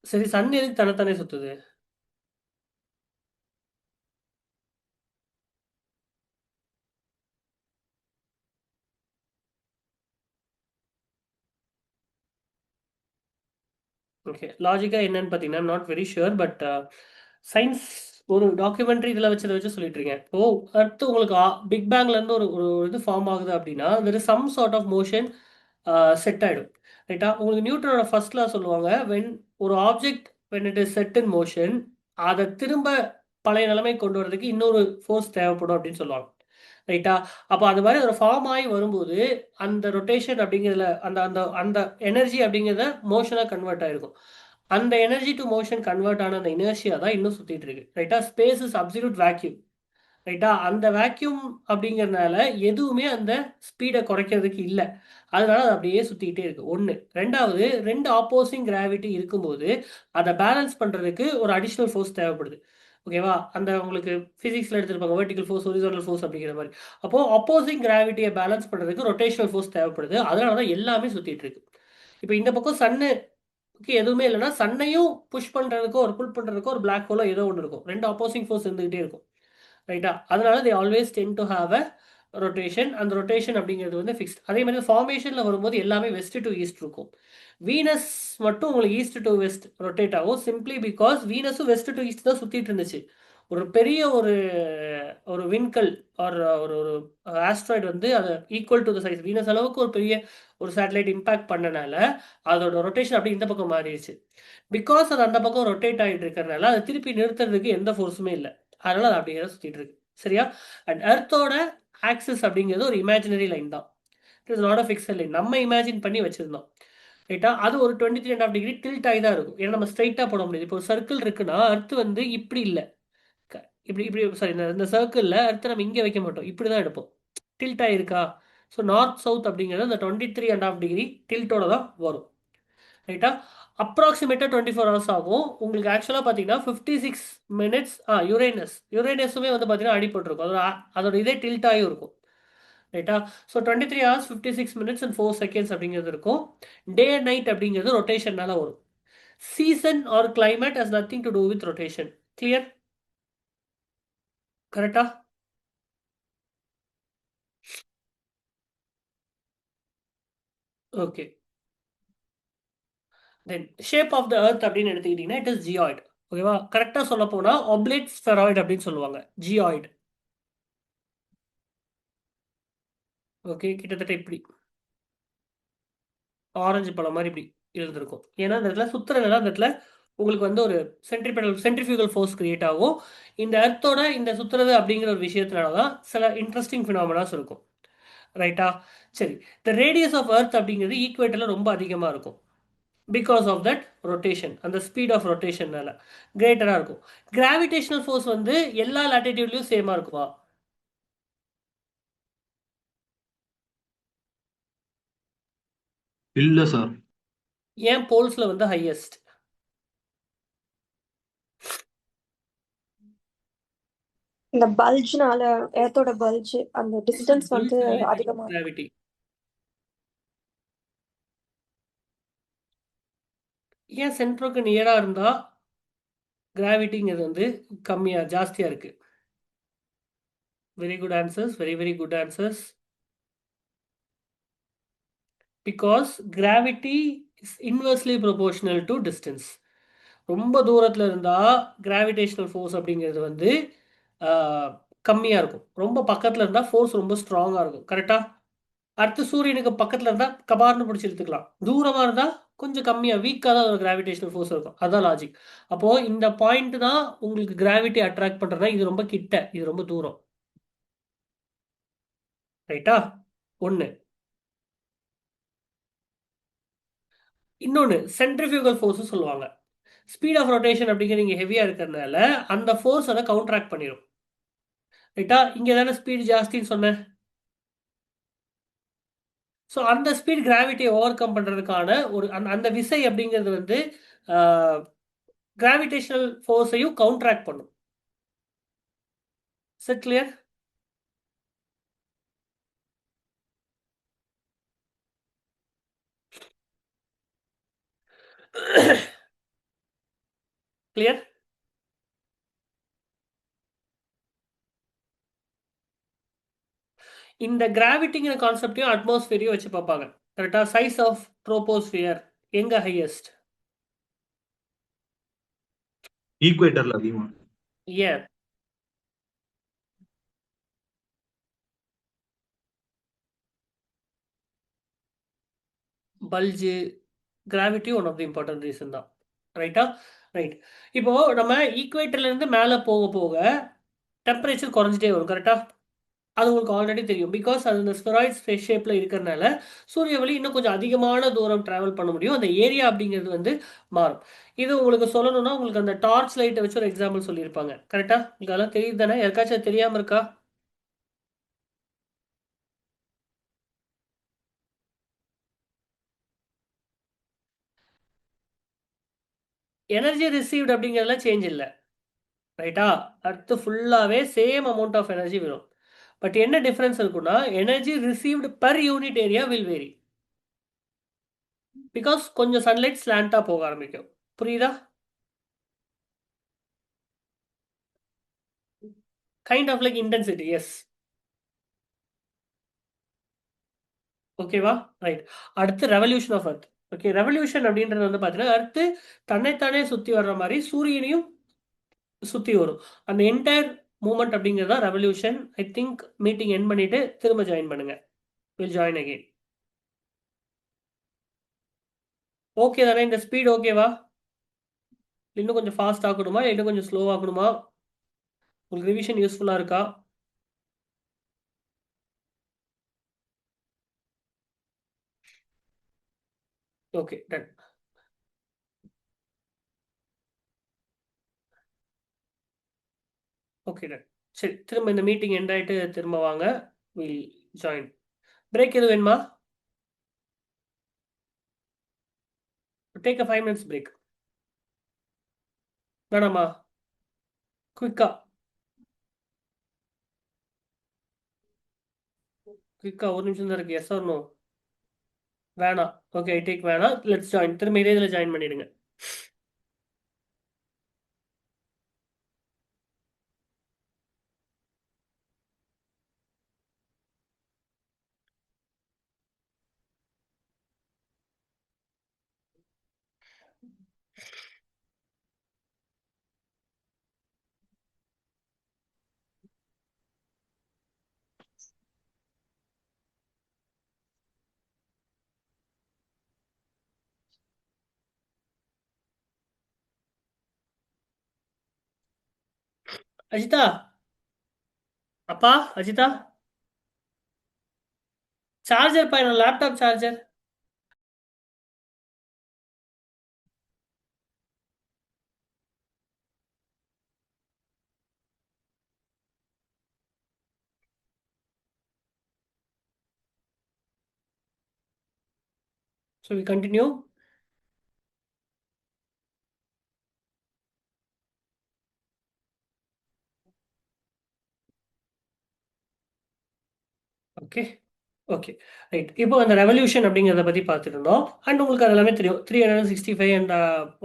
சரி, சன் எதுக்கு தன்னைத்தானே சுத்துது? ஓகே, லாஜிக்காக என்னன்னு பார்த்தீங்கன்னா not very sure, but science ஒரு டாக்குமெண்ட்ரி இதில் வச்சு சொல்லிட்டு இருக்கேன். ஓ, அடுத்து உங்களுக்கு பிக் பேங்லேருந்து ஒரு ஒரு இது ஃபார்ம் ஆகுது அப்படின்னா there is some sort of motion set ஆகிடும். ரைட்டா? உங்களுக்கு நியூட்டனோட ஃபர்ஸ்ட் லா சொல்லுவாங்க, வென் ஒரு object when it is set in motion, அதை திரும்ப பழைய நிலைமை கொண்டு வரதுக்கு இன்னொரு ஃபோர்ஸ் தேவைப்படும் அப்படின்னு சொல்லுவாங்க. ரைட்டா? அப்போ அது மாதிரி ஒரு ஃபார்ம் ஆகி வரும்போது அந்த ரொட்டேஷன் அப்படிங்கிறதுல அந்த அந்த அந்த எனர்ஜி அப்படிங்கிறத மோஷனாக கன்வெர்ட் ஆயிருக்கும். அந்த எனர்ஜி டு மோஷன் கன்வெர்ட் ஆன அந்த இனர்ஷியா தான் இன்னும் சுத்திட்டு இருக்கு. ரைட்டா? Space is absolute vacuum. ரைட்டா? அந்த வேக்யூம் அப்படிங்கிறதுனால எதுவுமே அந்த ஸ்பீடை குறைக்கிறதுக்கு இல்லை. அதனால அது அப்படியே சுத்திக்கிட்டே இருக்கு. ஒன்று. ரெண்டாவது, ரெண்டு ஆப்போசிங் கிராவிட்டி இருக்கும்போது அதை பேலன்ஸ் பண்றதுக்கு ஒரு அடிஷ்னல் ஃபோர்ஸ் தேவைப்படுது. ஓகேவா? அந்த உங்களுக்கு பிசிக்ஸ்ல எடுத்திருப்பாங்க வெர்டிகல் ஃபோர்ஸ், ஹொரிசான்டல் ஃபோர்ஸ் அப்படிங்கிற மாதிரி. அப்போ அப்போசிங் கிராவிட்டியை பேலன்ஸ் பண்றதுக்கு ரொட்டேஷனல் ஃபோர்ஸ் தேவைப்படுது. அதனால தான் எல்லாமே சுத்திட்டு இருக்கு. இப்போ இந்த பக்கம் சன்னுக்கு எதுவுமே இல்லைன்னா சன்னையும் புஷ் பண்றதுக்கோ ஒரு புல் பண்றதுக்கோ ஒரு பிளாக் ஹோலோ ஏதோ ஒன்று இருக்கும். ரெண்டு ஆப்போசிங் ஃபோர்ஸ் இருந்துகிட்டே இருக்கும். ரைட்டா? அதனால they always tend to have a rotation. அந்த ரொட்டேஷன் அப்படிங்கிறது வந்து ஃபிக்ஸ்ட். அதே மாதிரி ஃபார்மேஷனில் வரும்போது எல்லாமே வெஸ்ட் டு ஈஸ்ட் இருக்கும். வீனஸ் மட்டும் உங்களுக்கு ஈஸ்ட் டு வெஸ்ட் ரொட்டேட் ஆகும், சிம்பிளி பிகாஸ் வீனஸும் வெஸ்ட் டு ஈஸ்ட் தான் சுற்றிட்டு இருந்துச்சு. ஒரு பெரிய ஒரு ஒரு விண்கல் ஒரு ஒரு ஒரு ஆஸ்ட்ராய்டு வந்து அதை equal to the size Venus அளவுக்கு ஒரு பெரிய ஒரு சேட்டலைட் இம்பாக்ட் பண்ணனால அதோட ரொட்டேஷன் அப்படி இந்த பக்கம் மாறிடுச்சு. பிகாஸ் அது அந்த பக்கம் ரொட்டேட் ஆகிட்டு இருக்கிறதுனால அதை திருப்பி நிறுத்துறதுக்கு எந்த ஃபோர்ஸுமே இல்லை. அதனால அது அப்படிங்கிற சுற்றிட்டு இருக்கு. சரியா? அண்ட் எர்த்தோட ஆக்சிஸ் அப்படிங்கிறது ஒரு இமேஜினரி லைன் தான். It is not a fixed line. நம்ம இமேஜின் பண்ணி வச்சிருந்தோம். ரைட்டா? அது ஒரு 23.5 டிகிரி டில்ட் ஆகி தான் இருக்கும். ஏன்னா நம்ம ஸ்ட்ரைட்டாக போட முடியாது. இப்போ ஒரு சர்க்கிள் இருக்குன்னா அர்த் வந்து இப்படி இல்லை, இப்படி இப்படி சாரி, இந்த சர்க்கிளில் அர்த் நம்ம இங்கே வைக்க மாட்டோம், இப்படி தான் எடுப்போம். டில்ட் ஆகிருக்கா? ஸோ நார்த் சவுத் அப்படிங்கிறது அந்த 23.5 டிகிரி டில்ட்டோட தான் வரும். ரைட்டா? அப்ராக்சிமேட்டாக 24 ஹவர்ஸ் ஆகும். உங்களுக்கு ஆக்சுவலாக பார்த்தீங்கன்னா 56 மினிட்ஸ். யுரேனஸுமே வந்து பார்த்தீங்கன்னா அடிபட்டிருக்கும். அதோட இதே டில்ட் ஆகியும் இருக்கும். ரைட்டா? So 23 hours 56 minutes and 4 seconds அப்படிங்கிறது இருக்கும். டே அண்ட் நைட் அப்படிங்கிறது ரொட்டேஷன்னால வரும். Season or climate has nothing to do with rotation. Clear? கரெக்டா? Okay. Then shape of the earth அப்படின்னு எடுத்துக்கிட்டீங்கன்னா இட் இஸ் ஜியாய்டு. ஓகேவா? கரெக்டாக சொல்ல போனால் ஒப்லேட் ஸ்பெராய்டு அப்படின்னு சொல்லுவாங்க. ஜியாய்டு. ஓகே, கிட்டத்தட்ட இப்படி ஆரஞ்சு பழம் மாதிரி இப்படி இருந்திருக்கும். ஏன்னா இந்த இடத்துல சுத்துறதுனால அந்த இடத்துல உங்களுக்கு வந்து ஒரு சென்ட்ரிஃபியூகல் ஃபோர்ஸ் கிரியேட் ஆகும். இந்த எர்த்தோட இந்த சுத்துறது அப்படிங்கிற ஒரு விஷயத்தினால தான் சில இன்ட்ரெஸ்டிங் ஃபினாமினாஸ் இருக்கும். ரைட்டா? சரி, த ரேடியஸ் ஆஃப் எர்த் அப்படிங்கிறது ஈக்குவேட்டரில் ரொம்ப அதிகமாக இருக்கும். பிகாஸ் ஆஃப் தட் ரொட்டேஷன், அந்த ஸ்பீட் ஆஃப் ரொட்டேஷன்னால கிரேட்டராக இருக்கும். கிராவிடேஷனல் ஃபோர்ஸ் வந்து எல்லா லாட்டிடியூட்லையும் சேமாக இருக்குமா? இல்ல சார். ஏன் போல்ஸில் வந்து ஹையஸ்ட்? இந்த பல்ஜ்னால எர்த்தோட பல்ஜ் அந்த டிஸ்டன்ஸ் வந்து அதிகமா இருக்கும். கிராவிட்டி. ஏன் சென்ட்ரோக்கு நியராக இருந்தால் கிராவிட்டிங்கிறது வந்து ஜாஸ்தியாக இருக்குது? Very good answers, very very good answers. Because gravity is inversely proportional to distance. ரொம்ப தூரத்தில் இருந்தால் கிராவிடேஷனல் ஃபோர்ஸ் அப்படிங்கிறது வந்து கம்மியாக இருக்கும். ரொம்ப பக்கத்தில் இருந்தால் ஃபோர்ஸ் ரொம்ப ஸ்ட்ராங்காக இருக்கும். கரெக்டாக? அடுத்து சூரியனுக்கு பக்கத்தில் இருந்தால் கபார்னு பிடிச்சி எடுத்துக்கலாம். தூரமாக இருந்தால் கொஞ்சம் கம்மியாக வீக்காக தான் ஒரு கிராவிடேஷனல் ஃபோர்ஸ் இருக்கும். அதுதான் லாஜிக். அப்போது இந்த பாயிண்ட் தான் உங்களுக்கு கிராவிட்டி அட்ராக்ட் பண்ணுறதா. இது ரொம்ப கிட்ட, இது ரொம்ப தூரம். ரைட்டா? ஒன்று. இன்னொன்று சென்ட்ரிஃபியூகல் ஃபோர்ஸ் சொல்லுவாங்க. ஸ்பீட் ஆஃப் ரொட்டேஷன் அப்படிங்கிறது இங்கே ஹெவியாக இருக்கிறதுனால அந்த ஃபோர்ஸ் அதை கவுண்ட்ராக்ட் பண்ணிடும். ரைட்டா? இங்கே தானே ஸ்பீட் ஜாஸ்தின்னு சொன்னேன். ஸோ அந்த ஸ்பீட் கிராவிட்டியை ஓவர் கம் பண்ணுறதுக்கான ஒரு அந்த விசை அப்படிங்கிறது வந்து கிராவிடேஷனல் ஃபோர்ஸையும் கவுண்ட்ராக்ட் பண்ணும். Set clear? கிளியர்? இந்த கிராவிட்டிங்கிற கான்செப்டையும் அட்மாஸ்பியரையும் வச்சு பார்ப்பாங்க. கரெக்டாக? சைஸ் ஆஃப் ட்ரோபோஸ்பியர் எங்கே ஹையஸ்ட்? ஈக்குவேட்டர்ல அதிகமா. ஏன்? Bulge, gravity one of the important reason தான். ரைட்டா? ரைட். இப்போ நம்ம ஈக்குவேட்டர்ல இருந்து மேலே போக போக டெம்பரேச்சர் குறைஞ்சிட்டே வரும். கரெக்டா? அது உங்களுக்கு ஆல்ரெடி தெரியும். பிகாஸ் அது இந்த ஸ்பெராய்ட் ஸ்பேஸ் ஷேப்பில் இருக்கிறனால சூரிய ஒளி இன்னும் கொஞ்சம் அதிகமான தூரம் ட்ராவல் பண்ண முடியும். அந்த ஏரியா அப்படிங்கிறது வந்து மாறும். இது உங்களுக்கு சொல்லணும்னா உங்களுக்கு அந்த டார்ச் லைட்டை வச்சு ஒரு எக்ஸாம்பிள் சொல்லியிருப்பாங்க. கரெக்டா? உங்களுக்கு அதெல்லாம் தெரியுது தானே? யாருக்காச்சும் அது தெரியாமல் இருக்கா? எனர்ஜி ரிசீவ்டு அப்படிங்கிறதுல சேஞ்ச் இல்லை. ரைட்டா? அடுத்து ஃபுல்லாகவே சேம் அமௌண்ட் ஆஃப் எனர்ஜி வரும். பட் என்ன டிஃப்ரென்ஸ் இருக்குன்னா energy received per unit area will vary. Because கொஞ்சம் சன்லைட் ஸ்லாண்டாக போக ஆரம்பிக்கும். புரியுதா? Kind of like intensity. Yes. ஓகேவா? ரைட். அடுத்து revolution of earth. Okay, revolution அப்படின்றது வந்து பார்த்தீங்கன்னா அர்த்து தன்னைத்தானே சுற்றி வர்ற மாதிரி சூரியனையும் சுற்றி வரும். அந்த என்டையர் மூமெண்ட் அப்படிங்கிறது தான் revolution. I think meeting end பண்ணிட்டு திரும்ப ஜாயின் பண்ணுங்க. Will join again. ஓகே தானே? இந்த ஸ்பீட் ஓகேவா? இன்னும் கொஞ்சம் ஃபாஸ்ட் ஆகணுமா? இன்னும் கொஞ்சம் ஸ்லோ ஆகணுமா? உங்களுக்கு ரிவிஷன் யூஸ்ஃபுல்லாக இருக்கா? Okay, done. Okay, done. சரி, திரும்ப இந்த மீட்டிங் எண்ட் ஆகிட்டு திரும்ப வாங்க. Will join. பிரேக் எதுவும் வேணுமா? Take a 5 minutes break. வேணாமா? குயிக்கா குயிக்கா ஒரு நிமிஷம் தான் இருக்கு. Yes or no? வேணாம். ஓகே, ஐ டேக் வேணாம். Let's join. திரும்ப இதே இதில் ஜாயின் பண்ணிடுங்க. அஜிதா, அப்பா, அஜிதா, சார்ஜர் பா, என்னோட laptop charger. So we continue. Okay. Okay, right. இப்போ அந்த ரெவல்யூஷன் அப்படிங்கிறத பற்றி பார்த்துருந்தோம். அண்ட் உங்களுக்கு அது எல்லாமே தெரியும். 365 அண்ட்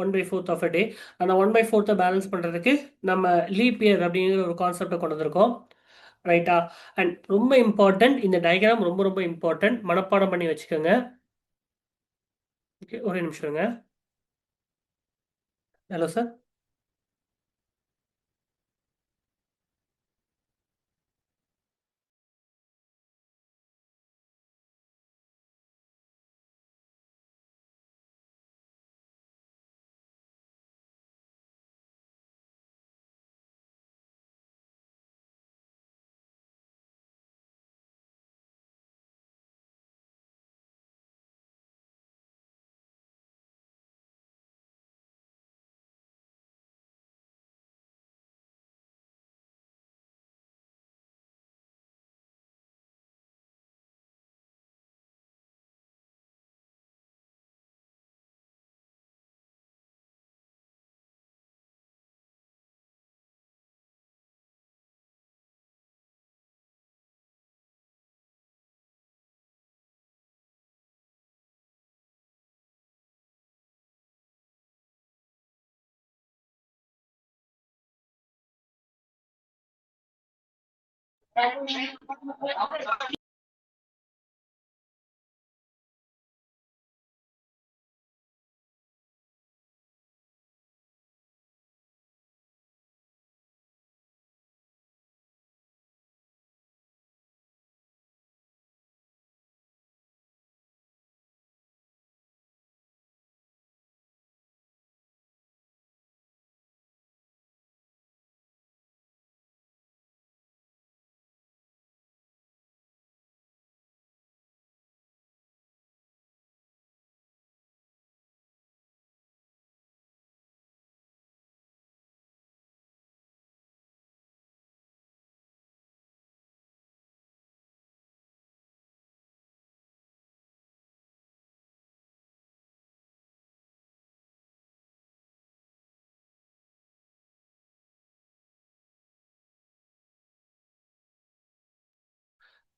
1/4 ஆஃப் அ டே. அந்த 1/4 பேலன்ஸ் பண்ணுறதுக்கு நம்ம லீப் இயர் அப்படிங்கிற ஒரு கான்செப்டை கொண்டு வந்திருக்கோம். ரைட்டா? அண்ட் ரொம்ப இம்பார்ட்டன்ட், இந்த டயக்ராம் ரொம்ப ரொம்ப இம்பார்ட்டன்ட். மனப்பாடம் பண்ணி வச்சுக்கோங்க. ஓகே, ஒரே நிமிஷங்க. Hello sir.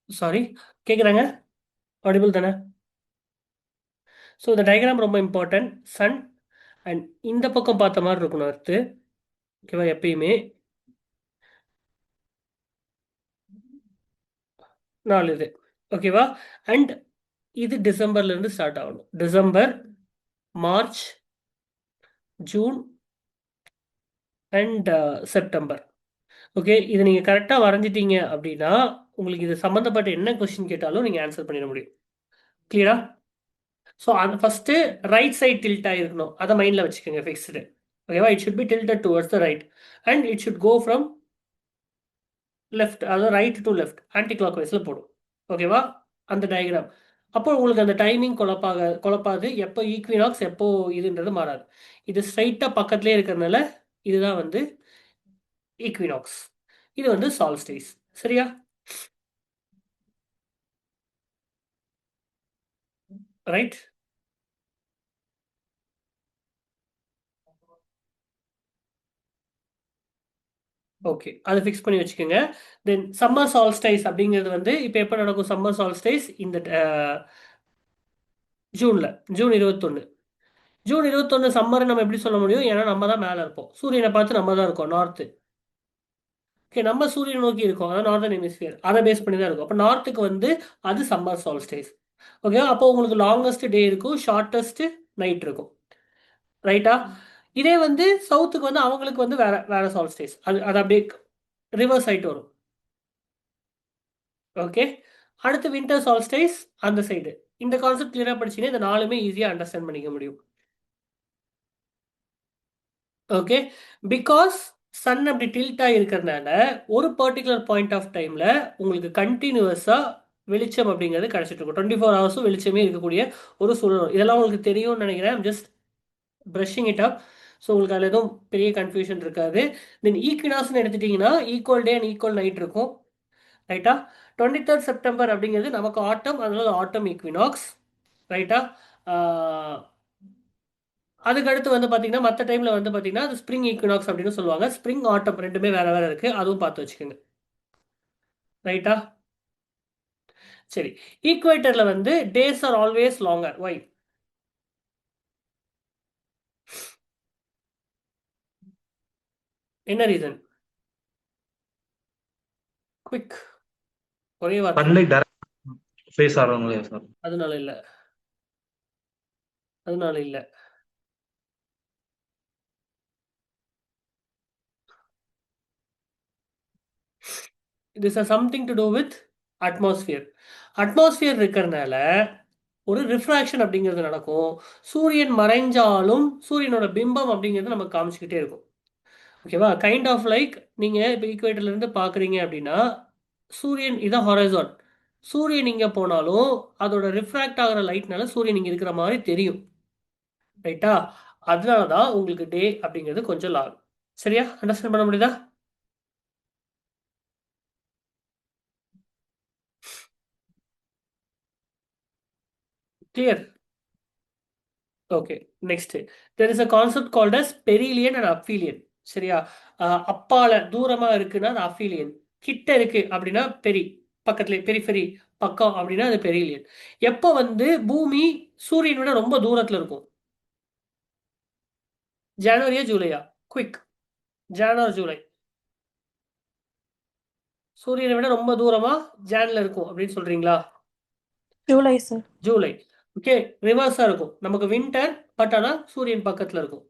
சாரி, கேட்குறாங்க? ஆடிபிள் தானே? ஸோ இந்த டயக்ராம் ரொம்ப இம்பார்ட்டன்ட். சன் அண்ட் இந்த பக்கம் பார்த்த மாதிரி இருக்கணும் அர்த்து. ஓகேவா? எப்பயுமே 4 இது. ஓகேவா? அண்ட் இது டிசம்பர்ல இருந்து ஸ்டார்ட் ஆகணும். December, March, June and September. Okay, இது நீங்கள் கரெக்டாக வரைஞ்சிட்டீங்க அப்படின்னா உங்களுக்கு இது சம்மந்தப்பட்ட என்ன கொஸ்டின் கேட்டாலும் நீங்கள் ஆன்சர் பண்ணிட முடியும். கிளியரா? ஸோ அது ஃபஸ்ட்டு ரைட் சைட் டில்ட் ஆகிருக்கணும். அதை மைண்டில் வச்சுக்கோங்க, ஃபிக்ஸ்டு. ஓகேவா? It should be tilted towards the right and it should go from left, அதாவது right to left anti clock வைஸில் போடும். ஓகேவா? அந்த டயக்ராம். அப்போ உங்களுக்கு அந்த டைமிங் குழப்பாது. எப்போ ஈக்வினாக்ஸ் எப்போ இதுன்றது மாறாது. இது ஸ்ட்ரைட்டாக பக்கத்துலேயே இருக்கிறதுனால இதுதான் வந்து ஈக்வினாக்ஸ். இது வந்து சால்ஸ்டிஸ். சரியா? ரைட். ஓகே, அதை ஃபிக்ஸ் பண்ணி வச்சுக்கோங்க. தென் சம்மர் சால்ஸ்டைஸ் அப்படிங்கிறது வந்து இப்போ எப்போ நடக்கும்? சம்மர் சால்ஸ்டைஸ் இந்த ஜூனில், ஜூன் 21. ஜூன் 21 சம்மரை நம்ம எப்படி சொல்ல முடியும்? ஏன்னா நம்ம தான் மேலே இருப்போம், சூரியனை பார்த்து நம்ம தான் இருக்கோம், நார்த்து. ஓகே, நம்ம சூரியனை நோக்கி இருக்கோம், அதாவது நார்தன் ஹெமிஸ்பியர், அதை பேஸ் பண்ணி தான் இருக்கும். அப்போ நார்த்துக்கு வந்து அது சம்மர் சால்ஸ்டைஸ். ஓகேவா? அப்போ உங்களுக்கு லாங்கஸ்ட் டே இருக்கும், ஷார்ட்டஸ்ட் நைட் இருக்கும். ரைட்டா? இதே வந்து சவுத்துக்கு வந்து அவங்களுக்கு வந்து வேற வேற சால்ஸ்டைஸ். அது அப்படியே ரிவர்ஸ் ஆகிட்டு வரும். ஓகே, அடுத்து வின்டர் சால்ஸ்டைஸ் அந்த சைடு. இந்த கான்செப்ட் கிளியராக படிச்சீங்கன்னா இந்த 4மே ஈஸியாக அண்டர்ஸ்டாண்ட் பண்ணிக்க முடியும். ஓகே, பிகாஸ் சன் அப்படி டில்ட்டாக இருக்கிறதுனால ஒரு பர்டிகுலர் பாயிண்ட் ஆஃப் டைமில் உங்களுக்கு கண்டினியூஸாக வெளிச்சம் அப்படிங்கிறது கிடச்சிட்டு இருக்கும். 24 ஹவர்ஸும் வெளிச்சமே இருக்கக்கூடிய ஒரு சூழல். இதெல்லாம் உங்களுக்கு தெரியும்னு நினைக்கிறேன். Just brushing it up. So உங்களுக்கு அதில் எதுவும் பெரிய கன்ஃபியூஷன் இருக்காது. தென் ஈக்வினாஸ்ன்னு எடுத்துட்டிங்கன்னா equal day and equal night இருக்கும். ரைட்டா? 23rd செப்டம்பர் அப்படிங்கிறது நமக்கு ஆட்டம், அதனால ஆட்டம் ஈக்வினாக்ஸ். ரைட்டா? அதுக்கு அடுத்து வந்து பார்த்தீங்கன்னா மற்ற டைமில் வந்து பார்த்தீங்கன்னா அது ஸ்ப்ரிங் ஈக்வினாக்ஸ் அப்படின்னு சொல்லுவாங்க. ஸ்ப்ரிங் ஆட்டம் ரெண்டுமே வேற வேற இருக்குது, அதுவும் பார்த்து வச்சுக்கோங்க. ரைட்டா? சரி, ஈக்குவேட்டரில் வந்து days are always longer. Why? என்ன ரீசன்? குவிக், ஒரே வார்த்தை. சன்லைட் டைரக்ட் ஃபேஸ் ஆகிறவங்களே சார். அதனால இல்லை, அதனால இல்லை. This has something to do with atmosphere. Atmosphere இருக்கிறதுனால ஒரு ரிஃப்ராக்ஷன் அப்படிங்கிறது நடக்கும். சூரியன் மறைஞ்சாலும் சூரியனோட பிம்பம் அப்படிங்கிறது நமக்கு காமிச்சிக்கிட்டே இருக்கும். ஓகேவா? கைண்ட் ஆஃப் லைக் நீங்கள் இப்போ ஈக்குவேட்டர்லேருந்து பார்க்குறீங்க அப்படின்னா சூரியன் இதான் ஹொரைசான். சூரியன் இங்கே போனாலும் அதோட ரிஃப்ராக்ட் ஆகிற லைட்னால சூரியன் இங்கே இருக்கிற மாதிரி தெரியும். ரைட்டா? அதனால தான் உங்களுக்கு டே அப்படிங்கிறது கொஞ்சம் லாங். சரியா? அண்டர்ஸ்டாண்ட் பண்ண முடியுதா? Clear? Okay, next there is a concept called as perihelion and aphelion. சரியா? அப்பால தூரமா இருக்குன்னா அது அஃபீலியன், கிட்ட இருக்கு அப்படின்னா பக்கத்துல பெரிஃபெரி, பக்கம் அப்படின்னா அது பெரிலியன். எப்போ வந்து பூமி சூரியனை விட ரொம்ப தூரத்துல இருக்கும்? ஜனவரியா ஜூலையா? குவிக், ஜான் ஜூலை. சூரியனை விட ரொம்ப தூரமா ஜான்ல இருக்கும் அப்படின்னு சொல்றீங்களா? ஜூலை சார். ஜூலை. ஓகே, ரிவர்ஸா இருக்கும். நமக்கு வின்டர், பட் ஆனால் சூரியன் பக்கத்துல இருக்கும்.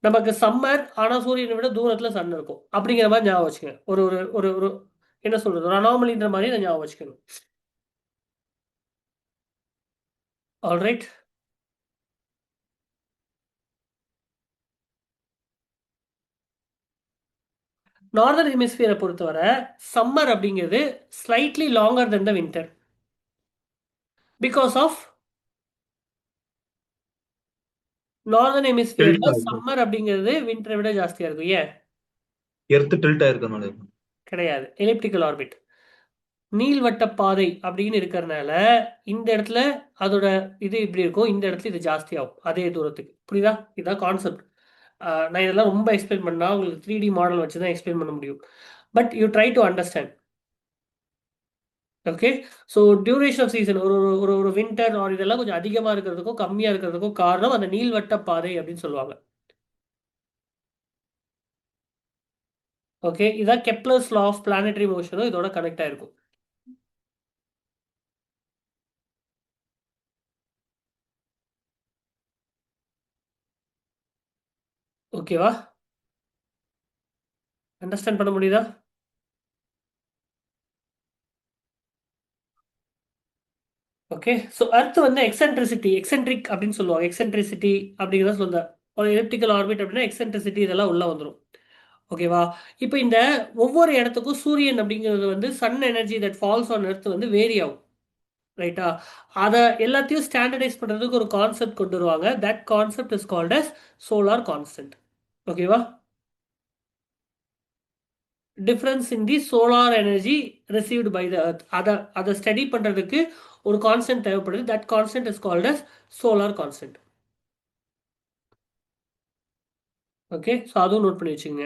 நமக்கு சம்மர், ஆனால் சூரியனை விட தூரத்தில் சன் இருக்கும். அப்படிங்கிற மாதிரி ஞாபகம் வச்சுக்கோங்க. ஒரு ஒரு ஒரு ஒரு என்ன சொல்றது, ஒரு அனாமலின்ற மாதிரி நான் ஞாபகம் வச்சுக்கணும். ஆல்ரைட். நார்தர்ன் ஹெமிஸ்பியரை பொறுத்தவரை சம்மர் அப்படிங்கிறது slightly longer than the winter because of northern ஹெமிஸ்பியர்ல சம்மர் அப்படிங்கிறது வின்டரை விட ஜாஸ்தியா இருக்கும். ஏன்? எர்த் டில்ட் ஆயிருக்கனால. கிடையாது, எலிப்டிக்கல் ஆர்பிட், நீள்வட்ட பாதை அப்படின்னு இருக்கிறதுனால இந்த இடத்துல அதோட இது இப்படி இருக்கும், இந்த இடத்துல இது ஜாஸ்தி ஆகும் அதே தூரத்துக்கு. புரியுதா? இதுதான் கான்செப்ட். நான் இதெல்லாம் ரொம்ப எக்ஸ்பிளைன் பண்ணால் உங்களுக்கு 3D மாடல் வச்சு தான் எக்ஸ்பிளைன் பண்ண முடியும். But you try to understand. Okay. So duration of season ஒரு ஒரு ஒரு வின்டர் ஆர் இதெல்லாம் கொஞ்சம் அதிகமாக இருக்கிறதுக்கும் கம்மியாக இருக்கிறதுக்கும் காரணம் அந்த நீள்வட்ட பாதை அப்படின்னு சொல்லுவாங்க. ஓகே, இதான் கெப்லர்ஸ் லா ஆஃப் பிளானட்டரி மோஷனும் இதோட கனெக்ட் ஆயிருக்கும். ஓகேவா? அண்டர்ஸ்டாண்ட் பண்ண முடியுதா? ஓகே. ஸோ அர்த் வந்து எக்ஸென்ட்ரிக் அப்படின்னு சொல்லுவாங்க. எக்ஸென்ட்ரிசிட்டி அப்படிங்கிறத சொல்லுங்க. ஒரு எலிப்டிக்கல் ஆர்பிட் அப்படின்னா எக்ஸென்ட்ரிசிட்டி இதெல்லாம் உள்ள வந்துடும். ஓகேவா? இப்போ இந்த ஒவ்வொரு இடத்துக்கும் சூரியன் அப்படிங்கிறது வந்து sun energy that falls on earth வந்து வேரி ஆகும். ரைட்டா? அதை எல்லாத்தையும் ஸ்டாண்டர்டைஸ் பண்ணுறதுக்கு ஒரு கான்செப்ட் கொண்டு வருவாங்க. That concept is called as solar constant. ஓகேவா? Difference in the solar energy received by the earth அதை ஸ்டடி பண்ணுறதுக்கு ஒரு கான்ஸ்டன்ட் தேவைப்படுது. That constant is called as solar constant. Okay, so அதுவும் நோட் பண்ணி வச்சுங்க.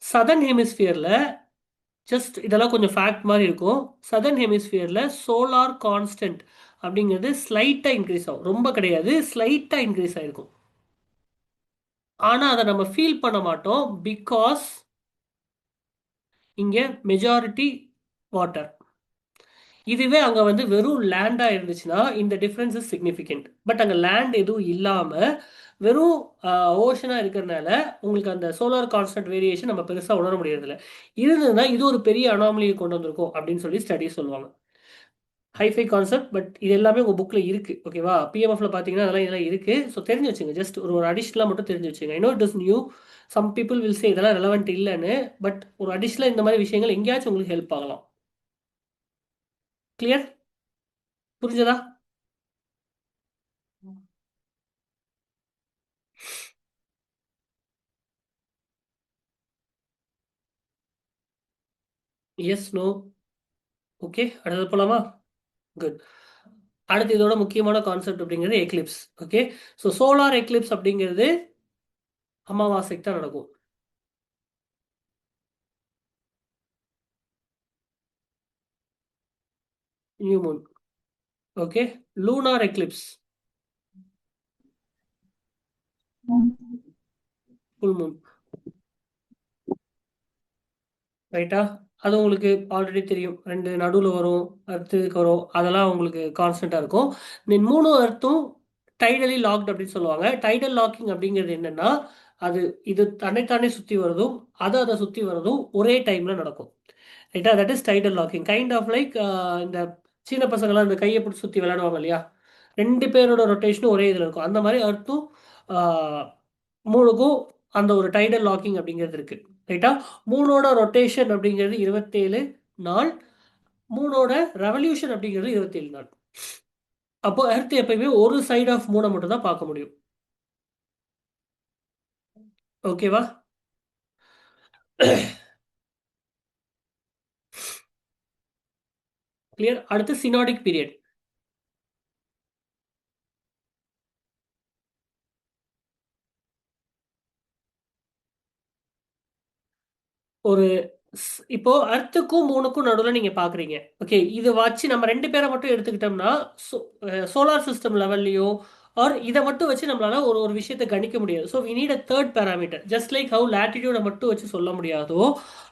சதர்ன் ஹெமிஸ்பியரில் ஜஸ்ட் இதெல்லாம் கொஞ்சம் ஃபேக்ட் மாதிரி இருக்கும். சதர்ன் ஹெமிஸ்பியரில் சோலார் கான்ஸ்டன்ட் அப்படிங்கிறது ஸ்லைட்டாக இன்க்ரீஸ் ஆகும். ரொம்ப கிடையாது, ஸ்லைட்டாக இன்க்ரீஸ் ஆகிருக்கும். ஆனால் அதை நம்ம ஃபீல் பண்ண மாட்டோம். பிகாஸ் இங்கே மெஜாரிட்டி வாட்டர். இதுவே அங்கே வந்து வெறும் லேண்டாக இருந்துச்சுன்னா இந்த டிஃப்ரென்ஸ் இஸ் சிக்னிஃபிகண்ட். பட் அங்கே லேண்ட் எதுவும் இல்லாமல் வெறும் ஓஷனாக இருக்கிறதுனால உங்களுக்கு அந்த சோலார் கான்ஸ்டன்ட் வேரியேஷன் நம்ம பெருசாக உணர முடியறதில்ல. இருந்ததுன்னா இது ஒரு பெரிய அனாமலியை கொண்டு வந்திருக்கும் அப்படின்னு சொல்லி ஸ்டடிஸ் சொல்லுவாங்க. ஹைஃபை கான்செப்ட், பட் இது எல்லாமே உங்கள் புக்கில் இருக்குது. ஓகேவா? பிஎம்எஃப்ல பார்த்தீங்கன்னா இதெல்லாம் இருக்குது. ஸோ தெரிஞ்சு வச்சுங்க. ஜஸ்ட் ஒரு அடிஷ்னலாக மட்டும் தெரிஞ்சு வச்சுங்க. I know it is new. Some people will say இதெல்லாம் ரெலவெண்ட் இல்லைன்னு. பட் ஒரு அடிஷ்னலாக இந்த மாதிரி விஷயங்கள் எங்கேயாச்சும் உங்களுக்கு ஹெல்ப் ஆகலாம். கிளியர்? புரிஞ்சதா? S, no. ஓகே, அடுத்தது போலாமா? குட். அடுத்து இதோட முக்கியமான கான்செப்ட் அப்படிங்கிறது Eclipse. Okay, so solar Eclipse அப்படிங்கிறது அமாவாசைக்கு தான் நடக்கும். New Moon. Okay, lunar Eclipse full Moon. ரைட்டா? அது உங்களுக்கு ஆல்ரெடி தெரியும். 2 நடுவில் வரும், அர்த்துக்கு வரும். அதெல்லாம் உங்களுக்கு கான்ஸ்டண்ட்டாக இருக்கும். தென் 3 அர்த்தும் டைடலி லாக்ட் அப்படின்னு சொல்லுவாங்க. டைடல் லாக்கிங் அப்படிங்கிறது என்னன்னா, அது இது தன்னைத்தானே சுற்றி வரதும் அதை சுற்றி வரதும் ஒரே டைமில் நடக்கும். ரைட்டா? That is tidal locking. Kind of like இந்த சின்ன பசங்களாம் இந்த கையை பிடிச்சி சுற்றி விளையாடுவாங்க இல்லையா? 2 பேரோட ரொட்டேஷனும் ஒரே இதில் இருக்கும். அந்த மாதிரி அர்த்தும் மூணுக்கும் அந்த ஒரு டைடல் லாக்கிங் அப்படிங்கிறது இருக்கு. ரைட்டா? மூணோட ரொட்டேஷன் அப்படிங்கிறது 27 நாள். மூணோட ரெவல்யூஷன் அப்படிங்கிறது 27 நாள். அப்போ எர்த் எப்பயுமே ஒரு சைடு ஆஃப் மூணை மட்டும் தான் பார்க்க முடியும். ஓகேவா? கிளியர்? அடுத்து சினாடிக் பீரியட். ஒரு இப்போ அர்த்துக்கும் மூணுக்கும் நடுவில் நீங்க பாக்குறீங்க. ஓகே, இது வச்சு நம்ம 2 பேரை மட்டும் எடுத்துக்கிட்டோம்னா சோலார் சிஸ்டம் லெவல்லையோ ஆர் இதை மட்டும் வச்சு நம்மளால ஒரு ஒரு விஷயத்தை கணிக்க முடியாது. So we need a third parameter. Just like how லேட்டிடியூடை மட்டும் வச்சு சொல்ல முடியாதோ,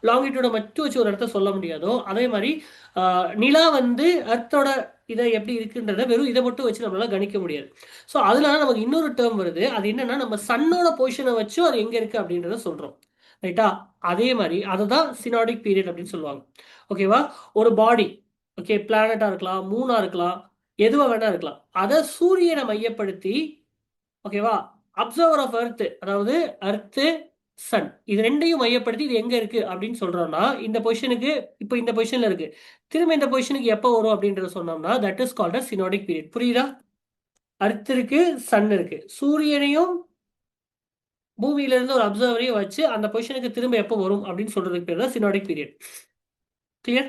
லாங்கிடியூடை மட்டும் வச்சு ஒரு இடத்த சொல்ல முடியாதோ, அதே மாதிரி நிலா வந்து அர்த்தோட இதை எப்படி இருக்குன்றத வெறும் இதை மட்டும் வச்சு நம்மளால கணிக்க முடியாது. ஸோ அதனால நமக்கு இன்னொரு டேர்ம் வருது. அது என்னன்னா, நம்ம சன்னோட பொசிஷனை வச்சும் அது எங்க இருக்கு அப்படின்றத சொல்றோம். ரைட்டா? அதே மாதிரி அதை தான் சினாடிக் பீரியட் அப்படின்னு சொல்லுவாங்க. ஓகேவா? ஒரு பாடி, ஓகே, பிளானட்டா இருக்கலாம், மூணா இருக்கலாம், எதுவா வேணா இருக்கலாம். அதை சூரியனை மையப்படுத்தி, ஓகேவா, அப்சர்வர் ஆஃப் எர்த், அதாவது அர்த்து சன், இது ரெண்டையும் மையப்படுத்தி இது எங்க இருக்கு அப்படின்னு சொல்றோம்னா, இந்த பொசிஷனுக்கு இப்போ இந்த பொசிஷன்ல இருக்கு, திரும்ப இந்த பொசிஷனுக்கு எப்போ வரும் அப்படின்றத சொன்னோம்னா that is called as synodic period. புரியுதா? அர்த் இருக்கு, சன் இருக்கு, சூரியனையும் பூமியில இருந்து ஒரு அப்சர்வரையும் வச்சு அந்த பொசிஷனுக்கு திரும்ப எப்போ வரும் அப்படின்னு சொல்றதுக்கு பேர் தான் சினாடிக் பீரியட். கிளியர்?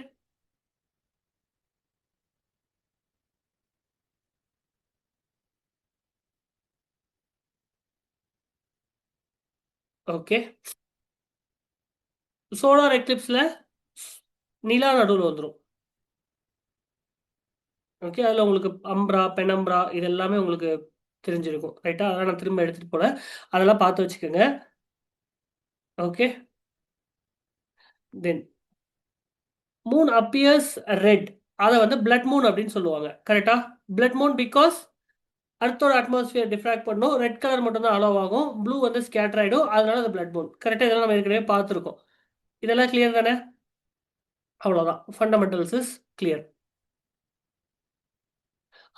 ஓகே. சோலார் எக்லிப்ஸ்ல நிலா நடுவில் வந்துடும். ஓகே, அதில் உங்களுக்கு அம்ப்ரா பெனம்ப்ரா இது எல்லாமே உங்களுக்கு தெரிஞ்சிருக்கும். ரைட்டா? அதெல்லாம் நான் திரும்ப எடுத்துகிட்டு போல, அதெல்லாம் பார்த்து வச்சுக்கோங்க. Okay, then moon appears red, அதை வந்து பிளட் மூன் அப்படின்னு சொல்லுவாங்க. கரெக்டா? பிளட் மூன் பிகாஸ் அர்த்தோட அட்மாஸ்பியர் டிஃப்ராக்ட் பண்ணும், ரெட் கலர் மட்டும் தான் அலோவ் ஆகும், ப்ளூ வந்து ஸ்கேட்டர் ஆகிடும், அதனால அது பிளட் மூன். கரெக்டாக? இதெல்லாம் நம்ம ஏற்கனவே பார்த்துருக்கோம். இதெல்லாம் கிளியர் தானே? அவ்வளோதான், ஃபண்டமெண்டல்ஸ் இஸ் கிளியர்.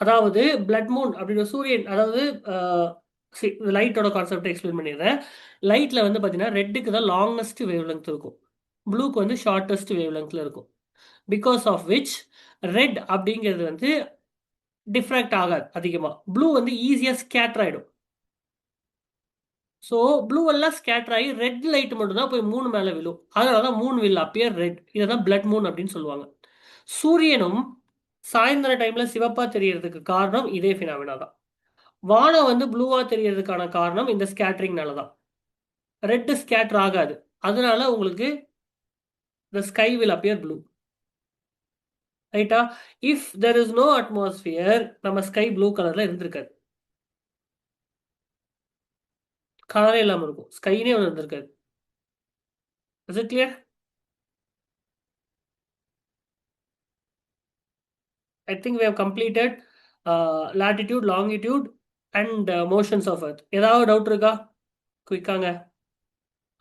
அதாவது பிளட் மூன் அப்படின்ற சூரியன், அதாவது லைட்டோட கான்செப்ட் எக்ஸ்பிளைன் பண்ணிடுறேன். லைட்டில் வந்து பார்த்தீங்கன்னா ரெட்டுக்கு தான் லாங்கஸ்ட் வேவ் லெங்த் இருக்கும், ப்ளூக்கு வந்து ஷார்ட்டஸ்ட் வேவ் லெங்த்தில் இருக்கும். பிகாஸ் ஆஃப் விச் ரெட் அப்படிங்கிறது வந்து டிஃப்ராக்ட் ஆகாது அதிகமாக, ப்ளூ வந்து ஈஸியாக ஸ்கேட்டர் ஆகிடும். ஸோ ப்ளூ எல்லாம் ஸ்கேட்டர் ஆகி ரெட் லைட் மட்டும் தான் போய் மூணு மேலே விழும். அதனால தான் மூன் வில் அப்பியர் ரெட். இதை தான் பிளட் மூன் அப்படின்னு சொல்லுவாங்க. சூரியனும் சாயந்தர டைம்ல சிவப்பா தெரியறதுக்கு காரணம் இதே ஃபினாமினா தான். வானம் வந்து ப்ளூவா தெரியறதுக்கான காரணம் இந்த ஸ்கேட்டரிங்னால தான். ரெட் ஸ்கேட்டர் ஆகாது, அதனால உங்களுக்கு the sky will appear blue. ரைட்டா? If there is no atmosphere, நம்ம ஸ்கை ப்ளூ கலர்ல இருந்திருக்காது, கலரே இல்லாம இருக்கும், ஸ்கைனே ஒன்று இருந்திருக்காது. Is it clear? I think we have completed latitude, longitude and motions of earth. ஏதாவது டவுட் இருக்கா? குயிக்காங்க.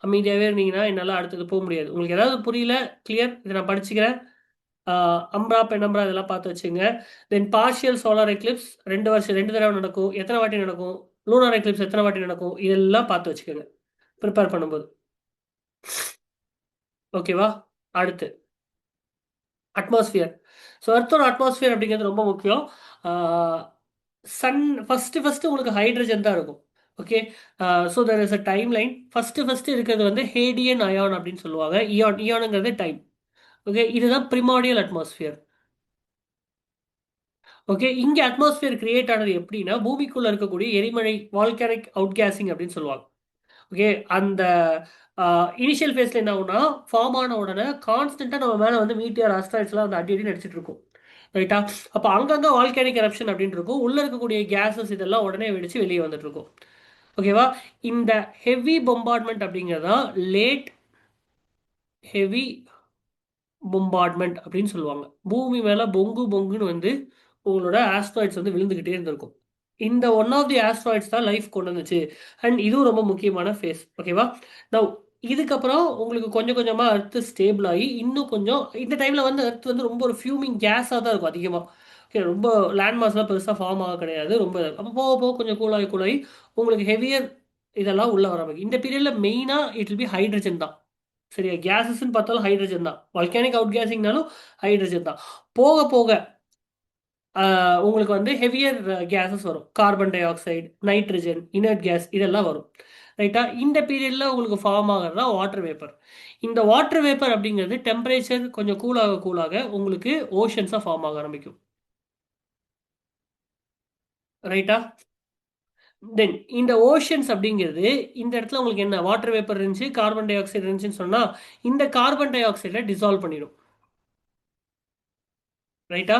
அமைதியாகவே இருந்தீங்கன்னா என்னால் அடுத்தது போக முடியாது. உங்களுக்கு ஏதாவது புரியல, கிளியர், இதை நான் படிச்சுக்கிறேன். அம்ப்ரா பெனம்ப்ரா இதெல்லாம் பார்த்து வச்சுங்க. தென் பார்ஷியல் சோலார் எக்லிப்ஸ் 2 தடவை நடக்கும், எத்தனை வாட்டி நடக்கும், லூனார் எக்லிப்ஸ் எத்தனை வாட்டி நடக்கும், இதெல்லாம் பார்த்து வச்சுக்கோங்க ப்ரிப்பேர் பண்ணும்போது. ஓகேவா? அடுத்து அட்மாஸ்பியர். ஸோ அர்த்தோட அட்மாஸ்பியர் அப்படிங்கிறது ரொம்ப முக்கியம். சன் ஃபஸ்ட்டு உங்களுக்கு ஹைட்ரஜன் தான் இருக்கும். Okay, so there is a time line. First இருக்கிறது வந்து ஹேடியன் அயான் அப்படின்னு சொல்லுவாங்க. இயானுங்கிறது டைம். ஓகே, இதுதான் பிரிமாடியல் அட்மாஸ்பியர். ஓகே, இங்கே அட்மாஸ்பியர் கிரியேட் ஆனது எப்படின்னா பூமிக்குள்ளே இருக்கக்கூடிய எரிமலை, வால்கானிக் அவுட் கேசிங் அப்படின்னு சொல்லுவாங்க. ஓகே, அந்த இனிஷியல் ஃபேஸில் என்ன ஆகும்னா ஃபார்ம் ஆன உடனே கான்ஸ்டண்ட்டாக நம்ம மேலே வந்து மீட்டியர் ஆஸ்ட்ராய்ட்ஸ்லாம் வந்து அடி நடிச்சிட்டு இருக்கும். ரைட்டா? அப்போ அங்கங்கே வால்கானிக் எரப்ஷன் அப்படின்னு இருக்கும், உள்ளே இருக்கக்கூடிய கேஸஸ் இதெல்லாம் உடனே வெடிச்சு வெளியே வந்துட்டு இருக்கும். ஓகேவா? இந்த ஹெவி பொம்பார்ட்மெண்ட் அப்படிங்கிறதா லேட் ஹெவி பொம்பார்ட்மெண்ட் அப்படின்னு சொல்லுவாங்க. பூமி மேலே பொங்குன்னு வந்து உங்களோட ஆஸ்ட்ராய்ட்ஸ் வந்து விழுந்துக்கிட்டே இருந்திருக்கும். இந்த ஒன் ஆஃப் தி ஆஸ்ட்ராய்ட்ஸ் தான் லைஃப் கொண்டு வந்துச்சு. அண்ட் இதுவும் ரொம்ப முக்கியமான ஃபேஸ். ஓகேவா? நவ் இதுக்கப்புறம் உங்களுக்கு கொஞ்சம் கொஞ்சமாக அர்த்து ஸ்டேபிள் ஆகி இன்னும் கொஞ்சம் இந்த டைமில் வந்து அர்த் வந்து ரொம்ப ஒரு ஃபியூமிங் கேஸாக தான் இருக்கும் அதிகமாக. ஓகே, ரொம்ப லேண்ட் மாஸ்லாம் பெருசாக ஃபார்ம் ஆக கிடையாது, ரொம்ப அப்போ போக போக கொஞ்சம் கூலாகி உங்களுக்கு ஹெவியர் இதெல்லாம் உள்ள வர மாதிரி. இந்த பீரியடில் மெயினாக இட் வில் பி ஹைட்ரஜன் தான். சரியா? கேஸஸ்ன்னு பார்த்தாலும் ஹைட்ரஜன் தான், வால்கானிக் அவுட் கேஸிங்னாலும் ஹைட்ரஜன் தான். போக போக உங்களுக்கு வந்து ஹெவியர் கேஸஸ் வரும், carbon di oxide, nitrogen, inert case இதெல்லாம் வரும். ரைட்டா? இந்த பீரியடில் உங்களுக்கு ஃபார்ம் ஆகிறது தான் வாட்டர் வேப்பர். இந்த வாட்டர் வேப்பர் அப்படிங்கிறது டெம்பரேச்சர் கொஞ்சம் கூலாக உங்களுக்கு ஓஷன்ஸாக ஃபார்ம் ஆக ஆரம்பிக்கும். ரைட்டா? தென் இந்த ஓஷன்ஸ் அப்படிங்கிறது இந்த இடத்துல உங்களுக்கு என்ன வாட்டர் வேப்பர் இருந்துச்சு, கார்பன் டை ஆக்சைடு இருந்துச்சுன்னு சொன்னால் இந்த கார்பன் டை ஆக்சைடை டிசால்வ் பண்ணிடும். ரைட்டா?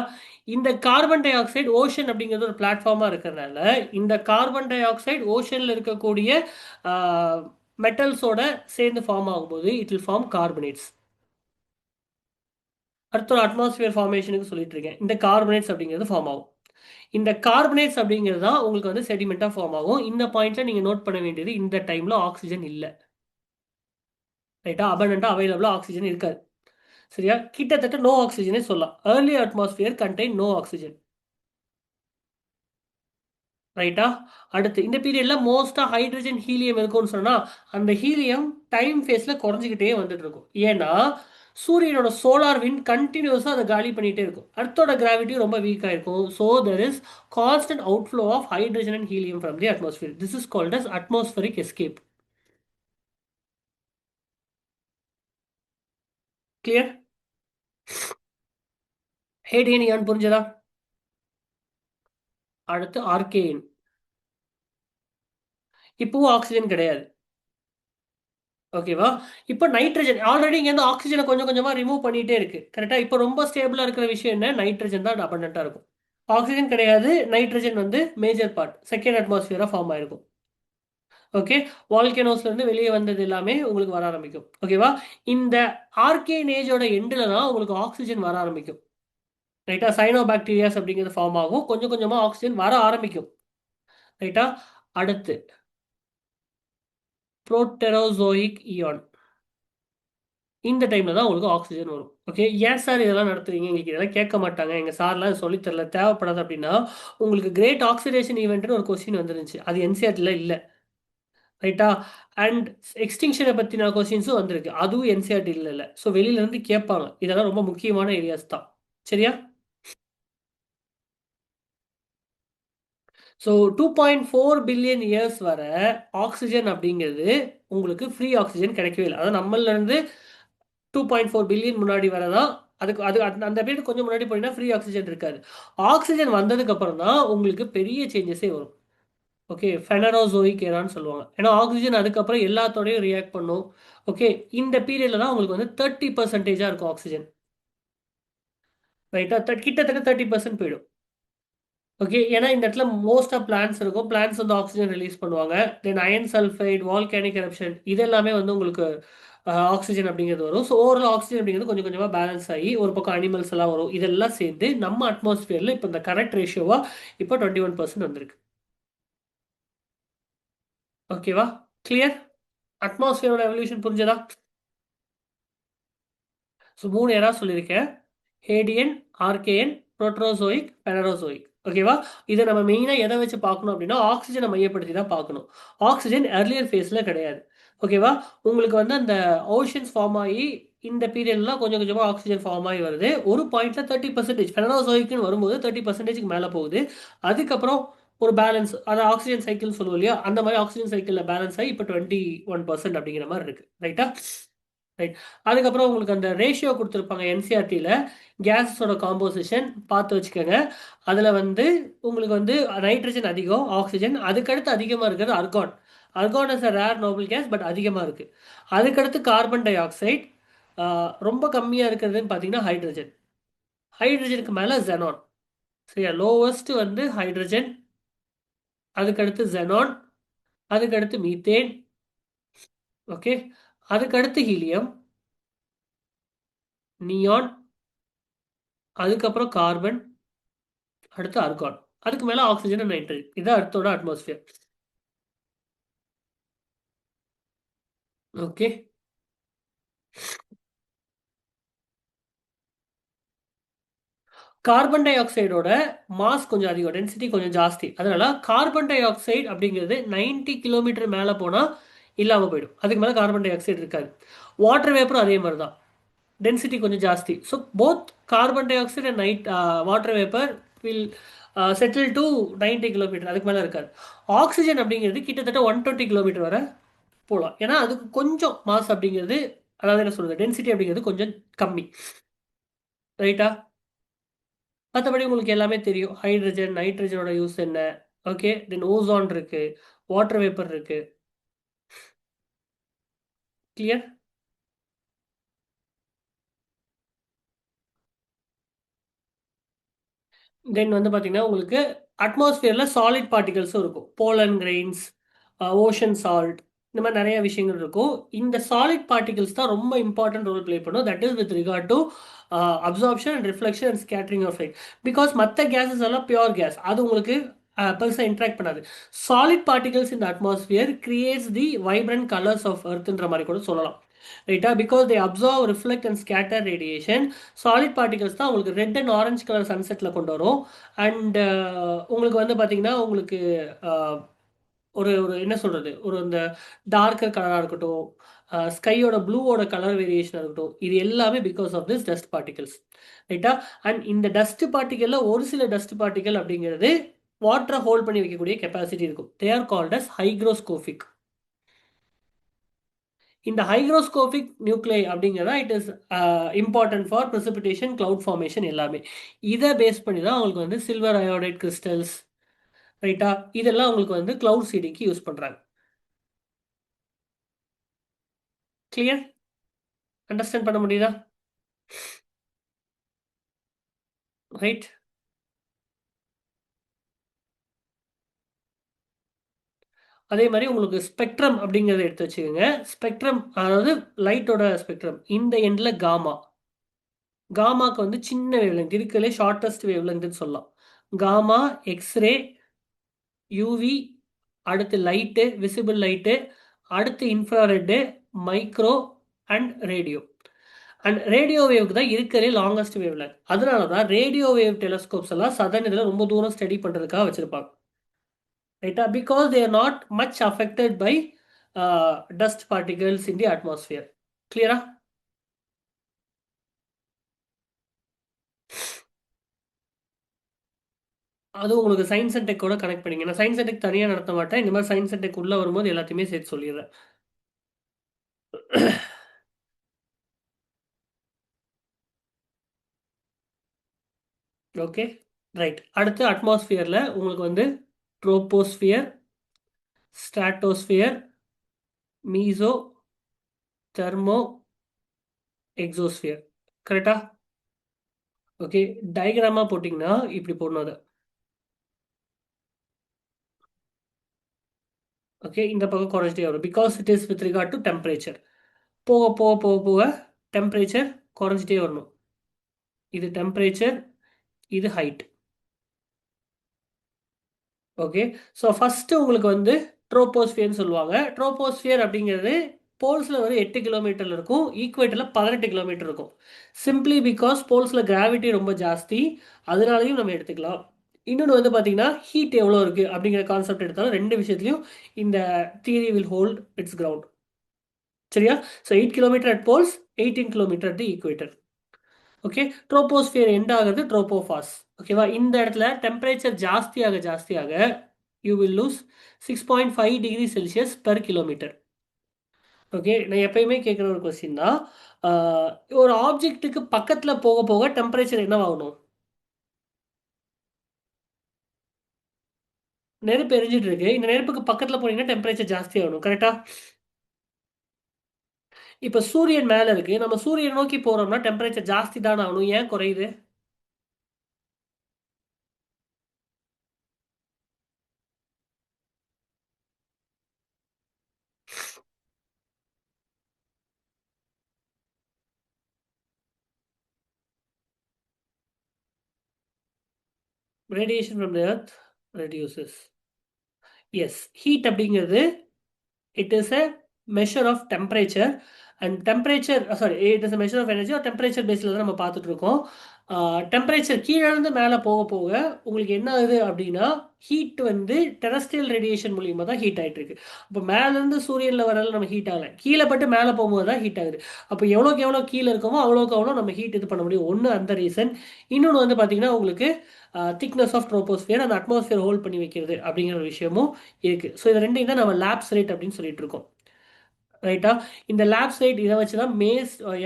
இந்த கார்பன் டை ஆக்சைடு ஓஷன் அப்படிங்கிறது ஒரு பிளாட்ஃபார்மாக இருக்கிறதுனால இந்த கார்பன் டை ஆக்சைடு ஓஷனில் இருக்கக்கூடிய மெட்டல்ஸோட சேர்ந்து ஃபார்ம் ஆகும்போது இட் வில் ஃபார்ம் கார்பனேட்ஸ். அடுத்த ஒரு அட்மாஸ்பியர் ஃபார்மேஷனுக்கு சொல்லிட்டு இருக்கேன். இந்த கார்பனேட்ஸ் அப்படிங்கிறது ஃபார்ம் ஆகும். இந்த கார்பனேட்ஸ் அப்படிங்கிறது தான் உங்களுக்கு வந்து செடிமெண்ட்டாக ஃபார்ம் ஆகும். இந்த பாயிண்ட்ல நீங்கள் நோட் பண்ண வேண்டியது, இந்த டைமில் ஆக்சிஜன் இல்லை. ரைட்டா? அபண்டன்ட்டாக அவைலபிளாக ஆக்சிஜன் இருக்காது. சரியா? கிட்டத்தட்ட நோ ஆக்சிஜனே சொல்லலாம். Early atmosphere contain no oxygen. ரைட்டா? அடுத்து இந்த பீரியட்ல மோஸ்டா ஹைட்ரஜன் ஹீலியம் இருக்கும்னு சொன்னா அந்த ஹீலியம் டைம் ஃபேஸ்ல குறைஞ்சிக்கிட்டே வந்துட்டு இருக்கும். ஏன்னா சூரியனோட சோலார் விண்ட் கண்டினியூஸா அதை காலி பண்ணிட்டே இருக்கும், அர்த்தோட கிராவிட்டி ரொம்ப வீக்கா இருக்கும். So there is constant outflow of hydrogen and helium from the atmosphere. This is called as atmospheric escape. Clear? Hadean புரிஞ்சதா? அடுத்து ஆர்கேன். இப்பவும் ஆக்சிஜன் கிடையாது. ஓகேவா? இப்போ நைட்ரஜன் ஆல்ரெடி இங்கேருந்து ஆக்சிஜனை கொஞ்சம் கொஞ்சமாக ரிமூவ் பண்ணிகிட்டே இருக்கு. கரெக்டாக? இப்போ ரொம்ப ஸ்டேபிளாக இருக்கிற விஷயம் என்ன? நைட்ரஜன் தான் அபண்டண்ட்டாக இருக்கும். ஆக்சிஜன் கிடையாது. நைட்ரஜன் வந்து மேஜர் பார்ட் செகண்ட் அட்மாஸ்பியராக ஃபார்ம் ஆயிருக்கும். ஓகே, வால்கேனோஸ்ல இருந்து வெளியே வந்தது எல்லாமே உங்களுக்கு வர ஆரம்பிக்கும். ஓகேவா? இந்த ஆர்கேன் ஏஜோட எண்டில் தான் உங்களுக்கு ஆக்சிஜன் வர ஆரம்பிக்கும். ரைட்டா? சைனோபாக்டீரியாஸ் அப்படிங்கிறது ஃபார்ம் ஆகும். கொஞ்சம் கொஞ்சமாக ஆக்சிஜன் வர ஆரம்பிக்கும். ரைட்டா? அடுத்து புரோட்டெரோசோயிக் இயான். இந்த டைம்ல தான் உங்களுக்கு ஆக்சிஜன் வரும். ஓகே, ஏன் சார் இதெல்லாம் நடத்துறீங்க? எங்களுக்கு இதெல்லாம் கேட்க மாட்டாங்க, எங்க சார்லாம் சொல்லித் தரல, தேவைப்படாது அப்படின்னா, உங்களுக்கு கிரேட் ஆக்சிடேஷன் ஈவெண்ட்னு ஒரு கொஸ்டின் வந்துருந்துச்சு. அது என்சிஆர்டில இல்லை. ரைட்டா? அண்ட் எக்ஸ்டிங்ஷனை பற்றின கொஸ்டின்ஸும் வந்திருக்கு. அதுவும் என்சிஆர்டில இல்லை. ஸோ வெளியில இருந்து கேட்பாங்க. இதெல்லாம் ரொம்ப முக்கியமான ஏரியாஸ் தான். சரியா? ஸோ 2.4 பில்லியன் இயர்ஸ் வர ஆக்சிஜன் அப்படிங்கிறது உங்களுக்கு ஃப்ரீ ஆக்சிஜன் கிடைக்கவே இல்லை. அதாவது நம்மள இருந்து 2.4 பில்லியன் முன்னாடி வரதான். அதுக்கு அது அந்த பீரியட் கொஞ்சம் முன்னாடி போனீங்கன்னா ஃப்ரீ ஆக்சிஜன் இருக்காது. ஆக்சிஜன் வந்ததுக்கு அப்புறம் தான் உங்களுக்கு பெரிய சேஞ்சஸே வரும். ஓகே, ஃபெனரோசோயிக் ஏரான்னு சொல்லுவாங்க. ஏன்னா ஆக்சிஜன் அதுக்கப்புறம் எல்லாத்தோடையும் ரியாக்ட் பண்ணும். ஓகே, இந்த பீரியட்ல தான் உங்களுக்கு வந்து 30% இருக்கும் ஆக்சிஜன். ரைட்டா? கிட்டத்தட்ட 30% போயிடும். ஓகே, ஏன்னா இந்த இடத்துல மோஸ்ட் ஆஃப் பிளான்ஸ் இருக்கும். பிளான்ஸ் வந்து ஆக்சிஜன் ரிலீஸ் பண்ணுவாங்க. தென் அயன் சல்ஃபைட், வால்கானிக் எரப்ஷன் இது எல்லாமே வந்து உங்களுக்கு ஆக்சிஜன் அப்படிங்கிறது வரும். ஸோ ஓவரால் ஆக்சிஜன் அப்படிங்கிறது கொஞ்சம் கொஞ்சமாக பேலன்ஸ் ஆகி ஒரு பக்கம் அனிமல்ஸ் எல்லாம் வரும். இதெல்லாம் சேர்ந்து நம்ம அட்மாஸ்பியரில் இப்போ இந்த கரெக்ட் ரேஷியோவா இப்போ 21% வந்திருக்கு. ஓகேவா? கிளியர்? அட்மாஸ்பியரோட எவல்யூஷன் புரிஞ்சதா? ஸோ 3 எரா சொல்லியிருக்கேன். ஹேடியன், ஆர்கேயன், புரோட்ரோசோயிக், பெனரோசோயிக். ஓகேவா? இதை நம்ம மெயினாக எதை வச்சு பார்க்கணும் அப்படின்னா ஆக்சிஜனை மையப்படுத்தி தான் பார்க்கணும். ஆக்சிஜன் earlier ஃபேஸில் கிடையாது. ஓகேவா? உங்களுக்கு வந்து அந்த ஓஷன்ஸ் ஃபார்ம் ஆகி இந்த பீரியட்லாம் கொஞ்சம் கொஞ்சமாக ஆக்சிஜன் ஃபார்ம் ஆகி வருது. ஒரு பாயிண்ட்ல 30% பெனரோசோயிக்னு வரும்போது 30%க்கு மேலே போகுது. அதுக்கப்புறம் ஒரு பேலன்ஸ், அதை ஆக்சிஜன் சைக்கிள் சொல்லுவோம் இல்லையா? அந்த மாதிரி ஆக்சிஜன் சைக்கிளில் பேலன்ஸ் ஆகி இப்போ 21% அப்படிங்கிற மாதிரி இருக்கு. ரைட்டா? ரைட். அதுக்கப்புறம் உங்களுக்கு அந்த ரேஷியோ கொடுத்துருப்பாங்க என்சிஆர்டியில். கேஸஸோட காம்போசிஷன் பார்த்து வச்சுக்கோங்க. அதில் வந்து உங்களுக்கு வந்து நைட்ரஜன் அதிகம், ஆக்சிஜன். அதுக்கடுத்து அதிகமாக இருக்கிறது argon. Argon is a rare noble gas, but அதிகமாக இருக்குது. அதுக்கடுத்து கார்பன் டை ஆக்சைடு. ரொம்ப கம்மியாக இருக்கிறதுன்னு பார்த்தீங்கன்னா ஹைட்ரஜன். ஹைட்ரஜனுக்கு மேலே ஜெனான். சரியா? லோவஸ்ட் வந்து ஹைட்ரஜன், அதுக்கடுத்து ஜெனான், அதுக்கடுத்து மீத்தேன். ஓகே, அதுக்கடுத்து ஹீலியம், நியான், அதுக்கப்புறம் கார்பன், அடுத்து அர்கான். அதுக்கு மேலே ஆக்சிஜன், நைட்ரஜன். இதுதான் அர்த்தோட அட்மாஸ்பியர். ஓகே, கார்பன் டை ஆக்சைடோட மாஸ் கொஞ்சம் அதிகம், டென்சிட்டி கொஞ்சம் ஜாஸ்தி. அதனால கார்பன் டை ஆக்சைடு அப்படிங்கிறது 90 கிலோமீட்டர் மேலே போனால் இல்லாமல் போயிடும். அதுக்கு மேலே கார்பன் டை ஆக்சைடு இருக்காது. வாட்டர் வேப்பரும் அதே மாதிரி தான், டென்சிட்டி கொஞ்சம் ஜாஸ்தி. So both carbon di oxide and water vapour will settle to 90 kilometre, அதுக்கு மேலே இருக்காது. ஆக்சிஜன் அப்படிங்கிறது கிட்டத்தட்ட 120 கிலோமீட்டர் வரை போகலாம். ஏன்னா அதுக்கு கொஞ்சம் மாஸ் அப்படிங்கிறது, அதாவது என்ன சொல்றது, டென்சிட்டி அப்படிங்கிறது கொஞ்சம் கம்மி. ரைட்டா? மற்றபடி உங்களுக்கு எல்லாமே தெரியும். ஹைட்ரஜன், நைட்ரஜனோட யூஸ் என்ன. ஓகே, தென் ஓசோன் இருக்கு, வாட்டர் வேப்பர் இருக்கு. கிளியர்? தென் வந்து பார்த்தீங்கன்னா உங்களுக்கு அட்மாஸ்பியரில் சாலிட் பார்ட்டிகல்ஸும் இருக்கும். போலன் கிரெயின்ஸ், ஓஷன் சால்ட், இந்த மாதிரி நிறைய விஷயங்கள் இருக்கும். இந்த சாலிட் பார்ட்டிகல்ஸ் தான் ரொம்ப இம்பார்ட்டன்ட் ரோல் ப்ளே பண்ணும். That is with regard to absorption and reflection and scattering of light. Because மற்ற கேஸஸ் எல்லாம் பியோர் கேஸ், அது உங்களுக்கு பெருசாக இன்ட்ராக்ட் பண்ணாது. சாலிட் பார்ட்டிகல்ஸ் இந்த atmosphere creates the vibrant colours of எர்த்ன்ற மாதிரி கூட சொல்லலாம். ரைட்டா? Because they absorb, reflect and scatter radiation. Solid particles தான் உங்களுக்கு ரெட் அண்ட் ஆரஞ்சு கலர் சன்செட்டில் கொண்டு வரும். அண்ட் உங்களுக்கு வந்து பார்த்தீங்கன்னா உங்களுக்கு ஒரு ஒரு என்ன சொல்கிறது, ஒரு இந்த டார்க்கர் கலராக இருக்கட்டும், ஸ்கையோட ப்ளூவோட கலர் வேரியேஷனாக இருக்கட்டும், இது எல்லாமே because of this dust particles. ரைட்டா? அண்ட் இந்த டஸ்ட் பார்ட்டிக்கலில் ஒரு சில டஸ்ட் பார்ட்டிகல் அப்படிங்கிறது வாட்டரை ஹோல்ட் பண்ணி வைக்கக்கூடிய கெப்பாசிட்டி இருக்கும். They are called as hygroscopic. இந்த ஹைக்ரோஸ்கோபிக் நியூக்ளை அப்படிங்கிறதா it is important for precipitation, cloud formation எல்லாமே. இதை பேஸ் பண்ணி தான் அவங்களுக்கு வந்து சில்வர் அயோடைட் கிறிஸ்டல்ஸ், ரைட்டா, இதெல்லாம் உங்களுக்கு வந்து கிளவுட் சீடிங்க்கு யூஸ் பண்ணுறாங்க. கிளியர்? அண்டர்ஸ்டாண்ட் பண்ண முடியுதா? ரைட். அதே மாதிரி உங்களுக்கு ஸ்பெக்ட்ரம் அப்படிங்கிறத எடுத்து வச்சுக்கோங்க. ஸ்பெக்ட்ரம் அதாவது லைட்டோட ஸ்பெக்ட்ரம். இந்த எண்டில் காமா. காமாக்கு வந்து சின்ன வேவ்லெங்த் இருக்கிறதுலே ஷார்ட்டஸ்ட் வேவ்லெங்க்னு சொல்லலாம். காமா, எக்ஸ்ரே, யூவி, அடுத்து லைட்டு, விசிபிள் லைட்டு, அடுத்து infrared, micro and radio. And radio வேவ்க்கு தான் இருக்கிறதே லாங்கஸ்ட் வேவ்லெங்க். அதனால தான் ரேடியோ வேவ் டெலஸ்கோப்ஸ் எல்லாம் சதன் இதில் ரொம்ப தூரம் ஸ்டடி பண்ணுறதுக்காக வச்சுருப்பாங்க. ரைட்டா? Because they are not much affected by dust particles in the atmosphere. கிளியரா? அது உங்களுக்கு சயின்ஸ் அண்ட் டெக்கோட கனெக்ட் பண்ணிங்க. நான் சயின்ஸ் அண்ட் டெக் தனியாக நடத்த மாட்டேன். இந்த மாதிரி சயின்ஸ் அண்ட் டெக் உள்ளே வரும்போது எல்லாத்தையுமே சேர்த்து சொல்லிடுறேன். Okay, right. அடுத்து அட்மாஸ்பியரில் உங்களுக்கு வந்து troposphere, stratosphere, meso, thermo, exosphere. கரெக்டா? ஓகே, டயக்ராமாக போட்டிங்கன்னா இப்படி போடணும் அதை. ஓகே, இந்த பக்கம் குறைஞ்சிட்டே வரும். Because it is with regard to temperature. போக போக போக போக டெம்பரேச்சர் குறைஞ்சிட்டே வரணும். இது டெம்பரேச்சர், இது ஹைட். ஓகே, ஸோ ஃபஸ்ட்டு உங்களுக்கு வந்து ட்ரோபோஸ்பியர்னு சொல்லுவாங்க. ட்ரோபோஸ்பியர் அப்படிங்கிறது போல்ஸில் ஒரு 8 கிலோமீட்டரில் இருக்கும், ஈக்குவேட்டரில் 18 கிலோமீட்டர் இருக்கும். சிம்பிளி பிகாஸ் போல்ஸில் கிராவிட்டி ரொம்ப ஜாஸ்தி, அதனாலையும் நம்ம எடுத்துக்கலாம். இன்னொன்று வந்து பார்த்தீங்கன்னா ஹீட் எவ்வளோ இருக்குது அப்படிங்கிற கான்செப்ட் எடுத்தாலும் ரெண்டு விஷயத்துலையும் இந்த theory will hold its ground. சரியா? So 8 kilometre at poles, 18 kilometre at the equator. Okay, troposphere end ஆகுது ட்ரோபோஃபாஸ். ஓகேவா? இந்த இடத்துல டெம்பரேச்சர் ஜாஸ்தியாக ஜாஸ்தியாக you will lose 6.5 degree Celsius per kilometre. Okay, நான் எப்பயுமே கேட்குற ஒரு கொஸ்டின் தான், ஒரு ஆப்ஜெக்ட்டுக்கு பக்கத்தில் போக போக டெம்பரேச்சர் என்னவாகணும்? நெருப்பு எரிஞ்சிட்டு இருக்கு, இந்த நெருப்புக்கு பக்கத்தில் போனீங்கன்னா டெம்பரேச்சர் ஜாஸ்தி ஆகணும். கரெக்டா? இப்போ சூரியன் மேலே இருக்கு, நம்ம சூரியன் நோக்கி போறோம்னா டெம்பரேச்சர் ஜாஸ்தி தான் ஆகணும். ஏன் குறையுது? Radiation from the earth reduces. Yes, heat அப்படிங்கிறது it is a measure of temperature and temperature it is a measure of energy or temperature பேஸில் தான் நம்ம பார்த்துட்டு இருக்கோம். டெம்பரேச்சர் கீழே இருந்து மேலே போக போக உங்களுக்கு என்ன ஆகுது அப்படின்னா ஹீட் வந்து டெரஸ்ட்ரியல் ரேடியேஷன் மூலியமாக தான் ஹீட் ஆகிட்டு இருக்கு. அப்போ மேலேருந்து சூரியனில் வரல நம்ம ஹீட் ஆகலை, கீழே பட்டு மேலே போகும்போது தான் ஹீட் ஆகுது. அப்போ எவ்வளோக்கு எவ்வளோ கீழே இருக்கோமோ அவ்வளோக்கு அவ்வளோ நம்ம ஹீட் இது பண்ண முடியும். ஒன்று அந்த ரீசன். இன்னொன்று வந்து பார்த்தீங்கன்னா உங்களுக்கு திக்னஸ் ஆஃப் ட்ரோபோஸ்பியர் அந்த அட்மாஸ்பியர் ஹோல்ட் பண்ணி வைக்கிறது அப்படிங்கிற ஒரு விஷயமும் இருக்குது. ஸோ இது ரெண்டையும் தான் நம்ம லேப்ஸ் ரேட் அப்படின்னு சொல்லிட்டு இருக்கோம். ரைட்டா? இந்த லேப்ஸ் ரேட் இதை வச்சு தான்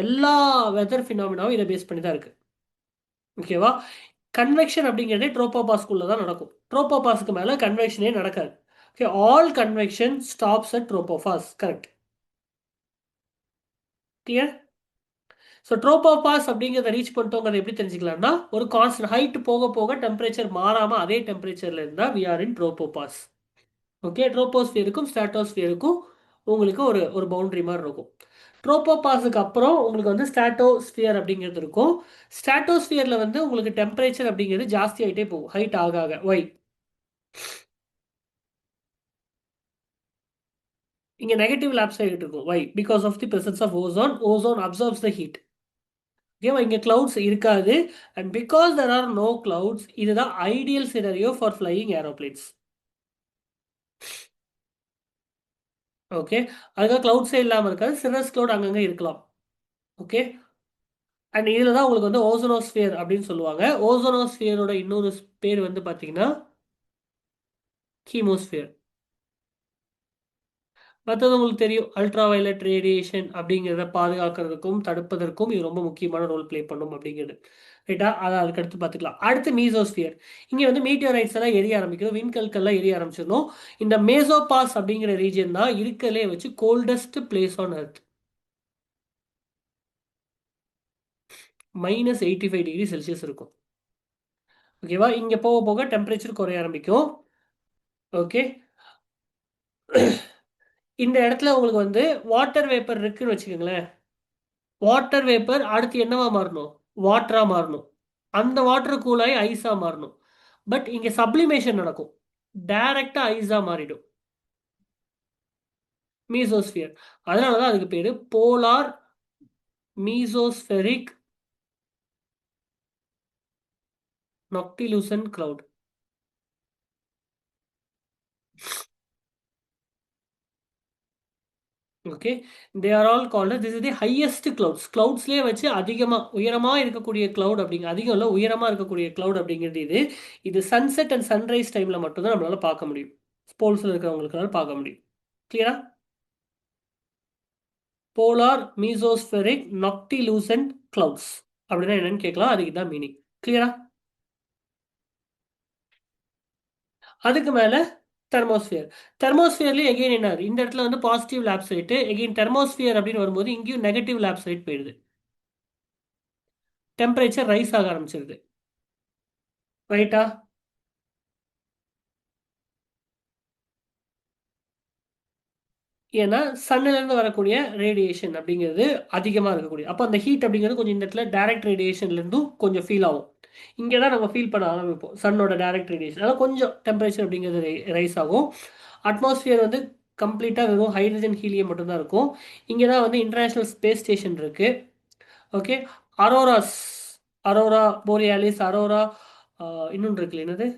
எல்லா வெதர் ஃபினாமினாவும் இதை பேஸ் பண்ணி தான் இருக்குது. ஓகேவா? கன்வெக்ஷன் அப்படிங்கிறதே ட்ரோபோபாஸ்குள்ளே தான் நடக்கும். ட்ரோபோபாஸ்க்கு மேலே கன்வெக்ஷனே நடக்காது. Okay, all convection stops at tropopause. Correct? Clear? So tropopause அப்படிங்கிறத ரீச் பண்ணிட்டோங்கிறத எப்படி தெரிஞ்சுக்கலாம்னா ஒரு கான்ஸ்டன்ட் ஹைட் போக போக டெம்பரேச்சர் மாறாமல் அதே டெம்பரேச்சரில் இருந்தால் we are in tropopause. Okay, ட்ரோபோஸ்பியருக்கும் ஸ்ட்ராட்டோஸ்பியருக்கும் உங்களுக்கு ஒரு ஒரு பவுண்டரி மாதிரி இருக்கும். ட்ரோபோபாஸுக்கு அப்புறம் உங்களுக்கு வந்து ஸ்ட்ராட்டோஸ்பியர் அப்படிங்கிறது இருக்கும். ஸ்ட்ராட்டோஸ்பியரில் வந்து உங்களுக்கு டெம்பரேச்சர் அப்படிங்கிறது ஜாஸ்தி ஆகிட்டே போகும் ஹைட் ஆக ஆக. ஒய்? இங்கே நெகட்டிவ் லேப்ஸ் ஆகிட்டு இருக்கும். Why? Because of the presence of ozone. Ozone absorbs the heat. ஓகேவா? இங்கே கிளவுட்ஸ் இருக்காது. And because there are no clouds, இதுதான் ideal scenario for flying aeroplanes. Okay, அதுக்காக கிளவுட்ஸே இல்லாமல் இருக்காது, சிரஸ் கிளவுட் அங்கங்கே இருக்கலாம். ஓகே, அண்ட் இதில் தான் உங்களுக்கு வந்து ஓசோனோஸ்பியர் அப்படின்னு சொல்லுவாங்க. ஓசோனோஸ்பியரோட இன்னொரு பேர் வந்து பார்த்தீங்கன்னா கீமோஸ்பியர். மற்றது உங்களுக்கு தெரியும், அல்ட்ரா வயலட் ரேடியேஷன் அப்படிங்கிறத பாதுகாக்கிறதுக்கும் தடுப்பதற்கும் இது ரொம்ப முக்கியமான ரோல் ப்ளே பண்ணும் அப்படிங்கிறது. ரைட்டா? அதை அதுக்கு அடுத்து பார்த்துக்கலாம். அடுத்து மீசோஸ்பியர். இங்கே வந்து மீட்டியோரைட்ஸ் எல்லாம் எரிய ஆரம்பிக்கும், விண்கற்கள்லாம் எரிய ஆரம்பிச்சிடணும். இந்த மேசோபாஸ் அப்படிங்கிற ரீஜன் தான் இருக்கிறதுலே வச்சு coldest place on earth. -85 degree Celsius இருக்கும். ஓகேவா? இங்கே போக போக டெம்பரேச்சர் குறைய ஆரம்பிக்கும். ஓகே, இந்த இடத்துல உங்களுக்கு வந்து வாட்டர் வேப்பர் இருக்குன்னு வச்சுக்கோங்களேன். வாட்டர் வேப்பர் அடுத்து என்னவா மாறணும்? வாட்டரா மாறணும். அந்த வாட்டர் கூலாகி ஐஸா மாறணும். பட் இங்கே சப்ளிமேஷன் நடக்கும், டைரக்டா ஐஸா மாறிடும். மீசோஸ்பியர். அதனால தான் அதுக்கு பேரு polar mesospheric noctilucent cloud. Okay, they are all called this is the highest clouds. கிளவுட்ஸ்லேயே வச்சு அதிகமாக உயரமாக இருக்கக்கூடிய கிளவுட் அப்படிங்க, அதிகம் இல்லை உயரமாக இருக்கக்கூடிய கிளவுட் அப்படிங்கிறது இது சன்செட் அண்ட் சன்ரைஸ் டைமில் மட்டும்தான் நம்மளால பார்க்க முடியும். போல்ஸில் இருக்கிறவங்களுக்குனால பார்க்க முடியும். கிளியரா? போலார் மீசோஸ்பெரிக் noctilucent clouds அப்படின்னா என்னன்னு கேட்கலாம், அதுக்கு தான் மீனிங். கிளியரா? அதுக்கு மேலே தெர்மோஸ்பியர். தெர்மோஸ்பியர்லேயே எகெயின் என்ன, இந்த இடத்துல வந்து positive lapse side, again thermosphere அப்படின்னு வரும்போது இங்கேயும் நெகட்டிவ் லேப் சைட் போயிடுது. டெம்பரேச்சர் ரைஸ் ஆக ஆரம்பிச்சிருது. ரைட்டா? ஏன்னா சன்னிலேருந்து வரக்கூடிய ரேடியேஷன் அப்படிங்கிறது அதிகமாக இருக்கக்கூடிய, அப்போ அந்த ஹீட் அப்படிங்கிறது கொஞ்சம் இந்த இடத்துல டைரக்ட் ரேடியேஷன்லேருந்தும் கொஞ்சம் ஃபீல் ஆகும். இங்கே தான் நம்ம ஃபீல் பண்ண ஆரம்பிப்போம் சன்னோட டைரக்ட் ரேடியேஷன். அதனால் கொஞ்சம் டெம்பரேச்சர் அப்படிங்கிறது ரைஸ் ஆகும். அட்மாஸ்பியர் வந்து கம்ப்ளீட்டாக வெறும் ஹைட்ரஜன் ஹீலியம் மட்டும்தான் இருக்கும். இங்கே தான் வந்து இன்டர்நேஷ்னல் ஸ்பேஸ் ஸ்டேஷன் இருக்குது. Okay, Aurora's, Arora borealis, Arora இன்னொன்று இருக்குல்ல, என்னது,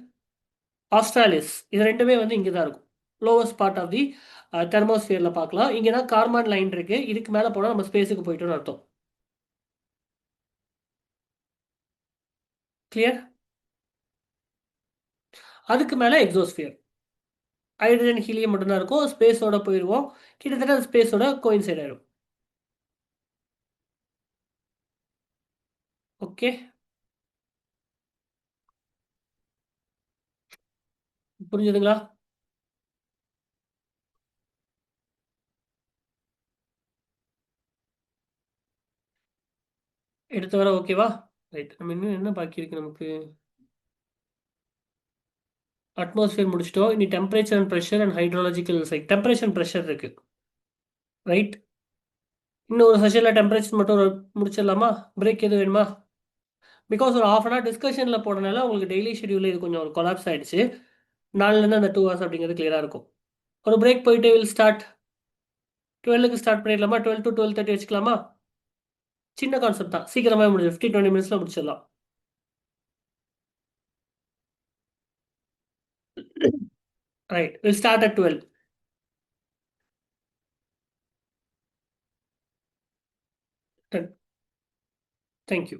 ஆஸ்ட்ராலிஸ், இது ரெண்டுமே வந்து இங்கே தான் இருக்கும். லோவஸ்ட் பார்ட் ஆஃப் தி தெர்மோஸ்பியரில் பார்க்கலாம். இங்கே தான் கார்பன் லைன் இருக்கு. இதுக்கு மேலே போனால் நம்ம ஸ்பேஸுக்கு போயிட்டோம்னு அர்த்தம். கிளியர்? அதுக்கு மேலே எக்ஸோஸ்பியர், ஹைட்ரஜன் ஹீலியம் மட்டும்தான் இருக்கும். ஸ்பேஸோட போயிடுவோம், கிட்டத்தட்ட ஸ்பேஸோட கோயின்சைட் ஆயிடும். ஓகே, புரிஞ்சுதுங்களா? எடுத்து வர ஓகேவா? ரைட், நம்ம இன்னும் என்ன பாக்கி இருக்கு நமக்கு? அட்மாஸ்பியர் முடிச்சிட்டோம். இனி temperature and pressure and hydrological side. Temperature and pressure இருக்கு. ரைட், இன்னும் ஒரு செஷனில் டெம்பரேச்சர் மட்டும் முடிச்சிடலாமா? பிரேக் எதுவும் வேணுமா? பிகாஸ் ஒரு ஹாஃப் அன் ஹவர் டிஸ்கஷனில் போனனால உங்களுக்கு டெய்லி ஷெடியூலில் இது கொஞ்சம் ஒரு கொலாப்ஸ் ஆயிடுச்சு. நாலுலேருந்து அந்த 2 hours அப்படிங்கிறது கிளியராக இருக்கும். ஒரு பிரேக் போயிட்டு வில் ஸ்டார்ட் 12க்கு ஸ்டார்ட் பண்ணிடலாமா? 12 to 12:30 வச்சுக்கலாமா? சின்ன கான்செப்ட் தான், சீக்கிரமாக முடிஞ்சு 15-20 minutes முடிச்சிடலாம். Right, will start at 12. Thank you.